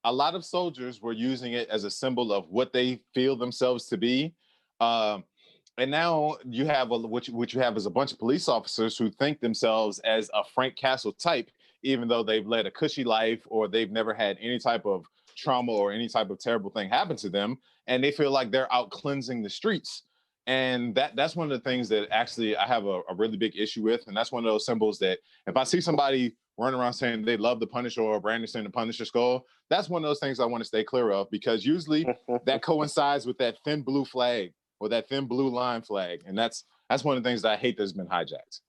a lot of soldiers were using it as a symbol of what they feel themselves to be. And now you have what you have is a bunch of police officers who think themselves as a Frank Castle type, even though they've led a cushy life or they've never had any type of trauma or any type of terrible thing happen to them. And they feel like they're out cleansing the streets. And that's one of the things that actually I have a really big issue with. And that's one of those symbols that if I see somebody running around saying they love the Punisher or brandishing the Punisher skull, that's one of those things I want to stay clear of, because usually that coincides with that thin blue flag or that thin blue line flag. And that's one of the things that I hate that's been hijacked.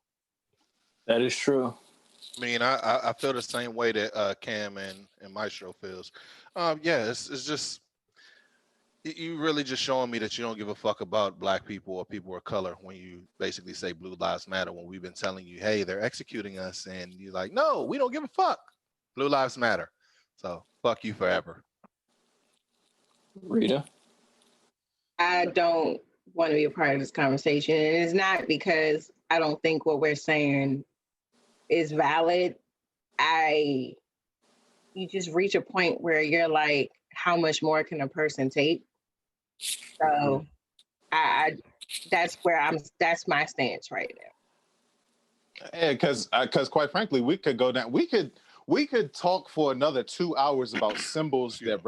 That is true. I mean, I feel the same way that Cam and Maestro feels. It's just, you really just showing me that you don't give a fuck about black people or people of color when you basically say Blue Lives Matter, when we've been telling you, hey, they're executing us, and you're like, no, we don't give a fuck. Blue Lives Matter. So fuck you forever. Rita? I don't want to be a part of this conversation. And it's not because I don't think what we're saying is valid. You just reach a point where you're like, how much more can a person take? So that's my stance right now. Yeah, because quite frankly, we could go down. We could talk for another 2 hours about symbols that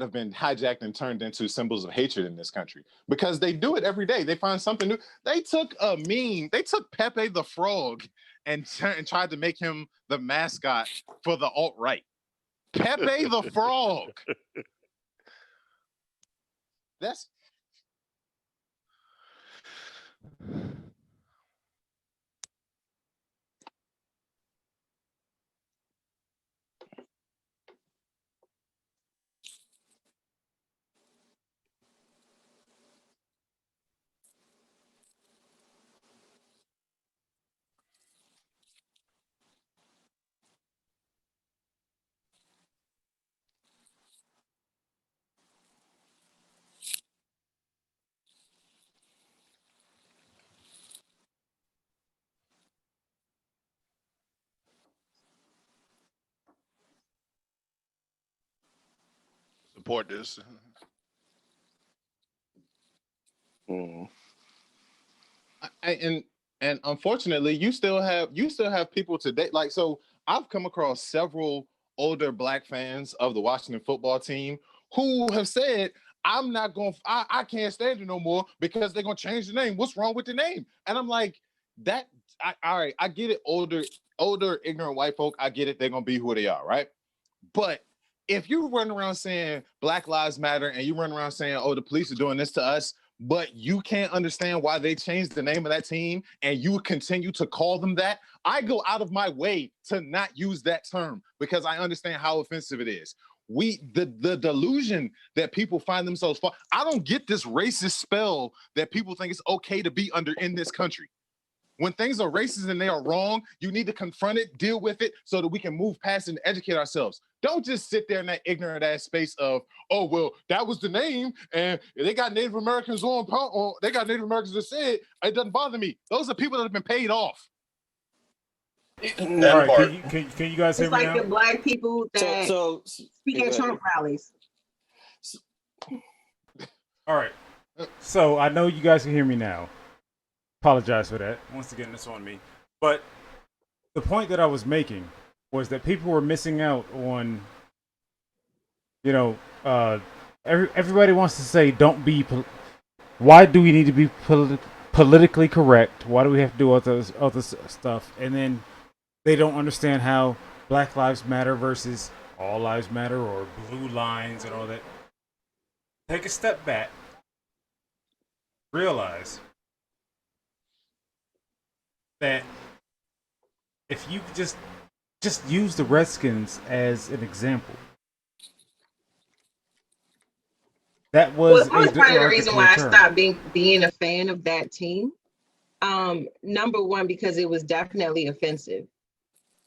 have been hijacked and turned into symbols of hatred in this country, because they do it every day. They find something new. They took a meme. They took Pepe the Frog and tried to make him the mascot for the alt-right. Pepe the Frog. That's Support this. And unfortunately, you still have people today. Like, so I've come across several older black fans of the Washington football team who have said, I can't stand it no more because they're gonna change the name. What's wrong with the name? And I'm like, all right, I get it. Older ignorant white folk, I get it. They're gonna be who they are, right? But if you run around saying Black Lives Matter and you run around saying, oh, the police are doing this to us, but you can't understand why they changed the name of that team and you continue to call them that, I go out of my way to not use that term because I understand how offensive it is. the delusion that people find themselves. I don't get this racist spell that people think it's okay to be under in this country. When things are racist and they are wrong, you need to confront it, deal with it, so that we can move past it and educate ourselves. Don't just sit there in that ignorant ass space of, oh, well, that was the name, and they got Native Americans they got Native Americans that said it doesn't bother me. Those are people that have been paid off. All right, can you guys hear me now? It's like the black people that speak at Trump rallies. All right, so I know you guys can hear me now. Apologize for that. Once again, that's on me. But the point that I was making was that people were missing out on, everybody wants to say, don't be, why do we need to be politically correct? Why do we have to do all this other stuff? And then they don't understand how Black Lives Matter versus All Lives Matter or blue lines and all that. Take a step back. Realize that if you just use the Redskins as an example, that was part of the reason why I stopped being a fan of that team. Number one, because it was definitely offensive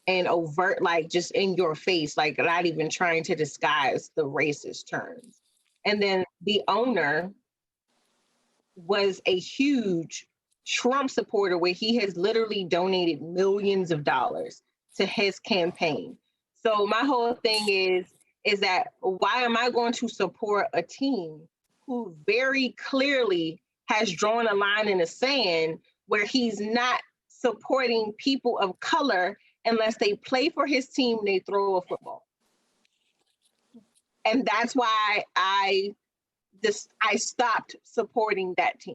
and overt, like just in your face, like not even trying to disguise the racist terms. And then the owner was a huge Trump supporter where he has literally donated millions of dollars to his campaign. So my whole thing is that why am I going to support a team who very clearly has drawn a line in the sand where he's not supporting people of color unless they play for his team, they throw a football. And that's why I stopped supporting that team.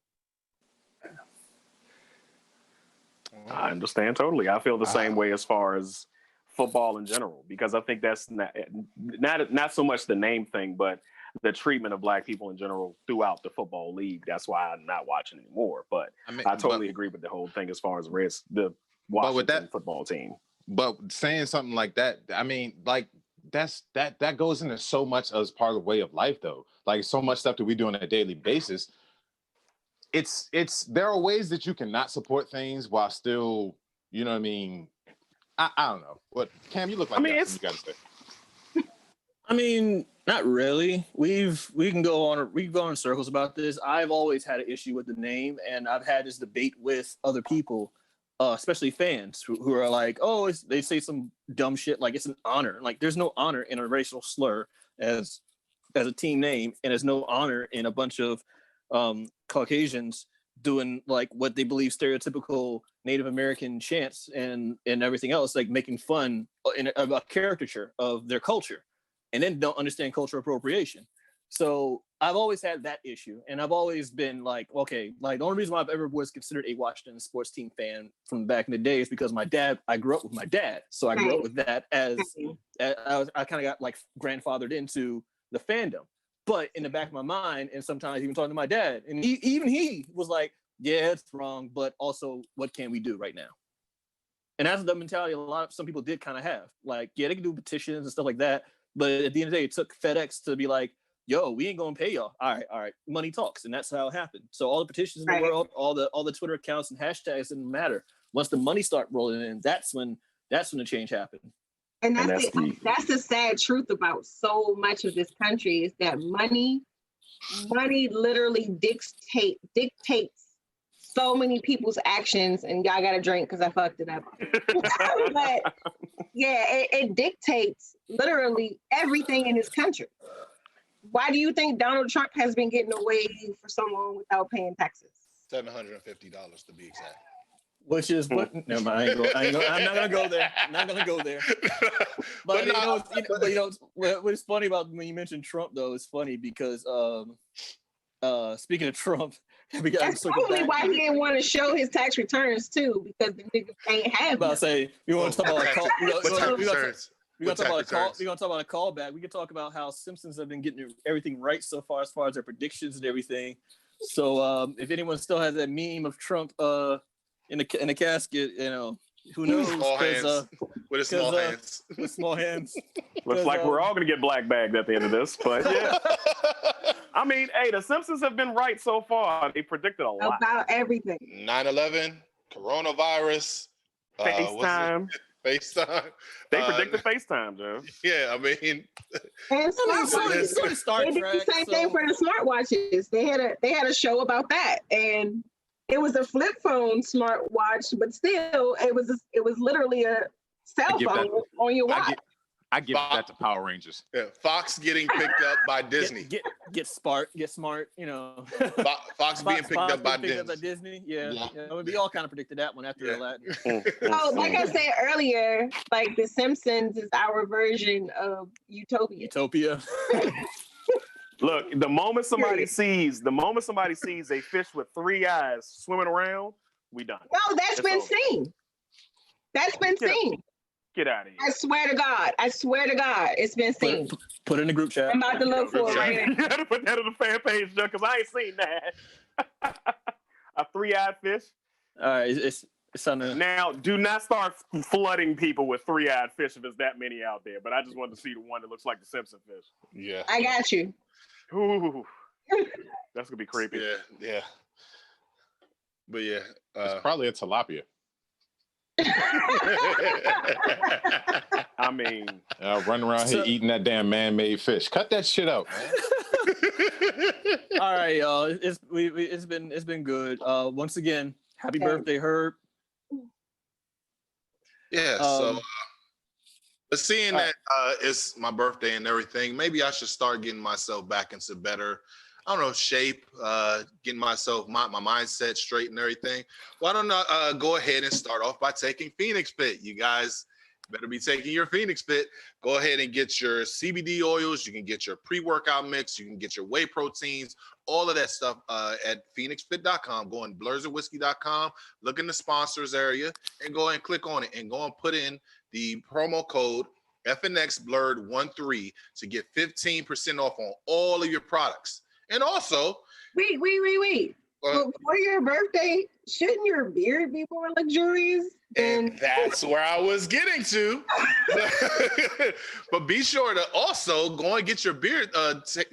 I understand totally. I feel the same way as far as football in general, because I think that's not so much the name thing, but the treatment of Black people in general throughout the football league. That's why I'm not watching anymore. But I totally agree with the whole thing as far as the Washington football team. But saying something like that, I mean, like that goes into so much as part of the way of life, though. Like so much stuff that we do on a daily basis. There are ways that you can not support things while still, you know what I mean? I don't know. What, Cam, you look like you got to say. I mean, not really. We can go in circles about this. I've always had an issue with the name, and I've had this debate with other people, especially fans who are like, oh, they say some dumb shit like it's an honor. Like there's no honor in a racial slur as a team name, and there's no honor in a bunch of Caucasians doing like what they believe stereotypical Native American chants and everything else, like making fun of a caricature of their culture, and then don't understand cultural appropriation. So I've always had that issue, and I've always been like, okay, like the only reason why I've ever was considered a Washington sports team fan from back in the day is because I grew up with my dad, so I grew up with that as I kind of got like grandfathered into the fandom. But in the back of my mind, and sometimes even talking to my dad, and he was like, yeah, it's wrong, but also what can we do right now? And that's the mentality some people did kind of have. Like, yeah, they can do petitions and stuff like that, but at the end of the day, it took FedEx to be like, yo, we ain't gonna pay y'all. All right, money talks, and that's how it happened. So all the petitions in the world, all the Twitter accounts and hashtags didn't matter. Once the money started rolling in, that's when the change happened. And that's the sad truth about so much of this country is that money literally dictates so many people's actions. And y'all got a drink because I fucked it up. But yeah, it dictates literally everything in this country. Why do you think Donald Trump has been getting away for so long without paying taxes? $750 to be exact. Which is what? Never mind. I'm not gonna go there. I'm not gonna go there. But what's funny about when you mentioned Trump though? It's funny because speaking of Trump, that's probably why he didn't want to show his tax returns too, because the nigga ain't have. About to say you want to talk about a call. We're gonna talk about a callback. We can talk about how Simpsons have been getting everything right so far as their predictions and everything. So if anyone still has that meme of Trump in the casket, Who knows? Small hands. With his small hands. With small hands. Looks like we're all going to get black bagged at the end of this, but yeah. I mean, hey, the Simpsons have been right so far. They predicted a lot. About everything. 9/11, coronavirus, FaceTime. FaceTime. They predicted FaceTime, Joe. Yeah, I mean, And smartwatches. Star They did Trek, the same thing for the smartwatches. They had a show about that, and it was a flip phone smartwatch, but still, it was literally a cell phone on your watch. I give that to Power Rangers. yeah, Fox getting picked up by Disney. Get smart, you know. Fox being picked up by Disney. Yeah. I mean, we all kind of predicted that one after Aladdin. Oh, like I said earlier, like The Simpsons is our version of Utopia. Look, the moment somebody sees a fish with 3 eyes swimming around, we done. No, that's been seen. That's been seen. Get out of here. I swear to God, it's been seen. Put it in the group chat. I'm about to look for it right now. You gotta put that on the fan page, Joe, because I ain't seen that. A 3-eyed fish. All right, it's on the... Now, do not start flooding people with 3-eyed fish if there's that many out there. But I just wanted to see the one that looks like the Simpson fish. Yeah. I got you. Ooh, that's gonna be creepy. Yeah. But yeah, it's probably a tilapia. I mean, run around here eating that damn man-made fish. Cut that shit out, man. All right, y'all. It's been good. Once again, happy birthday, Herb. Yeah. So, but seeing that it's my birthday and everything, maybe I should start getting myself back into better, I don't know, shape, getting myself, my mindset straight and everything. Why don't I go ahead and start off by taking Phoenix Fit? You guys better be taking your Phoenix Fit. Go ahead and get your CBD oils. You can get your pre-workout mix. You can get your whey proteins, all of that stuff at phoenixfit.com. Go on blurredsandwhiskey.com, look in the sponsors area, and go and click on it and go and put in the promo code FNXBlurred13 to get 15% off on all of your products. And also, wait. For your birthday, shouldn't your beard be more luxurious? And that's where I was getting to. But be sure to also go and get your beard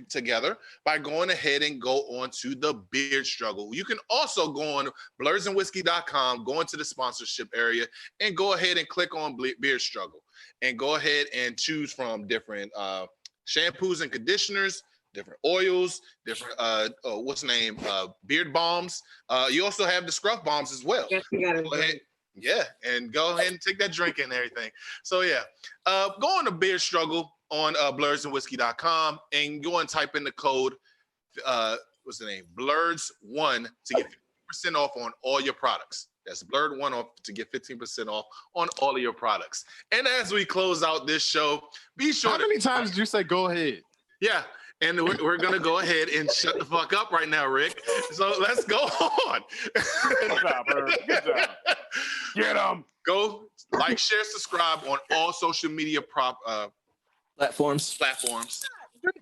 together by going ahead and go on to the Beard Struggle. You can also go on blurredsandwhiskey.com, go into the sponsorship area, and go ahead and click on Beard Struggle. And go ahead and choose from different shampoos and conditioners, different oils, different beard balms. You also have the scruff bombs as well. Yes, you got it. Yeah, and go ahead and take that drink and everything. So yeah, go on to Beard Struggle on blurredsandwhiskey.com and go and type in the code, what's the name? Blurreds1 to get 15% off on all your products. That's Blurred1 off to get 15% off on all of your products. And as we close out this show, be sure. How many times did you say go ahead? Yeah. And we're going to go ahead and shut the fuck up right now, Rick. So let's go on. Good job, Herb. Good job. Get them. Go like, share, subscribe on all social media platforms.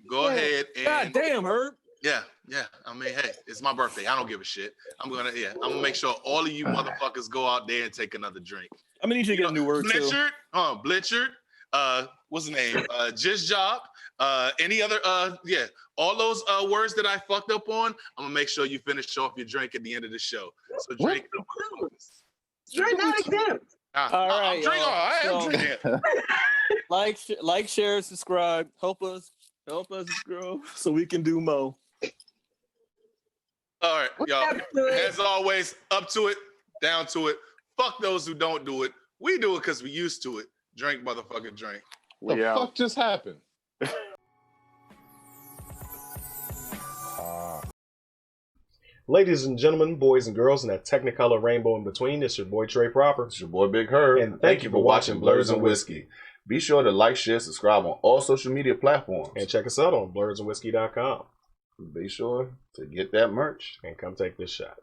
Go ahead and... God damn, Herb. Yeah. I mean, hey, it's my birthday. I don't give a shit. I'm going to make sure all of you motherfuckers go out there and take another drink. I'm going to need you to get a new word, too. Blitchard. What's the name? Jizz Job. Any other? All those words that I fucked up on. I'm gonna make sure you finish off your drink at the end of the show. So drink. You're not exempt. All right, I am drinking. Like, share, subscribe. Help us grow so we can do more. All right, y'all. As always, up to it, down to it. Fuck those who don't do it. We do it because we used to it. Drink, motherfucking drink. What the fuck just happened? Ladies and gentlemen, boys and girls, and that technicolor rainbow in between, it's your boy Trey Proper. It's your boy Big Herb. And thank you for watching Blurs and Whiskey. Be sure to like, share, subscribe on all social media platforms. And check us out on blurredsandwhiskey.com. Be sure to get that merch. And come take this shot.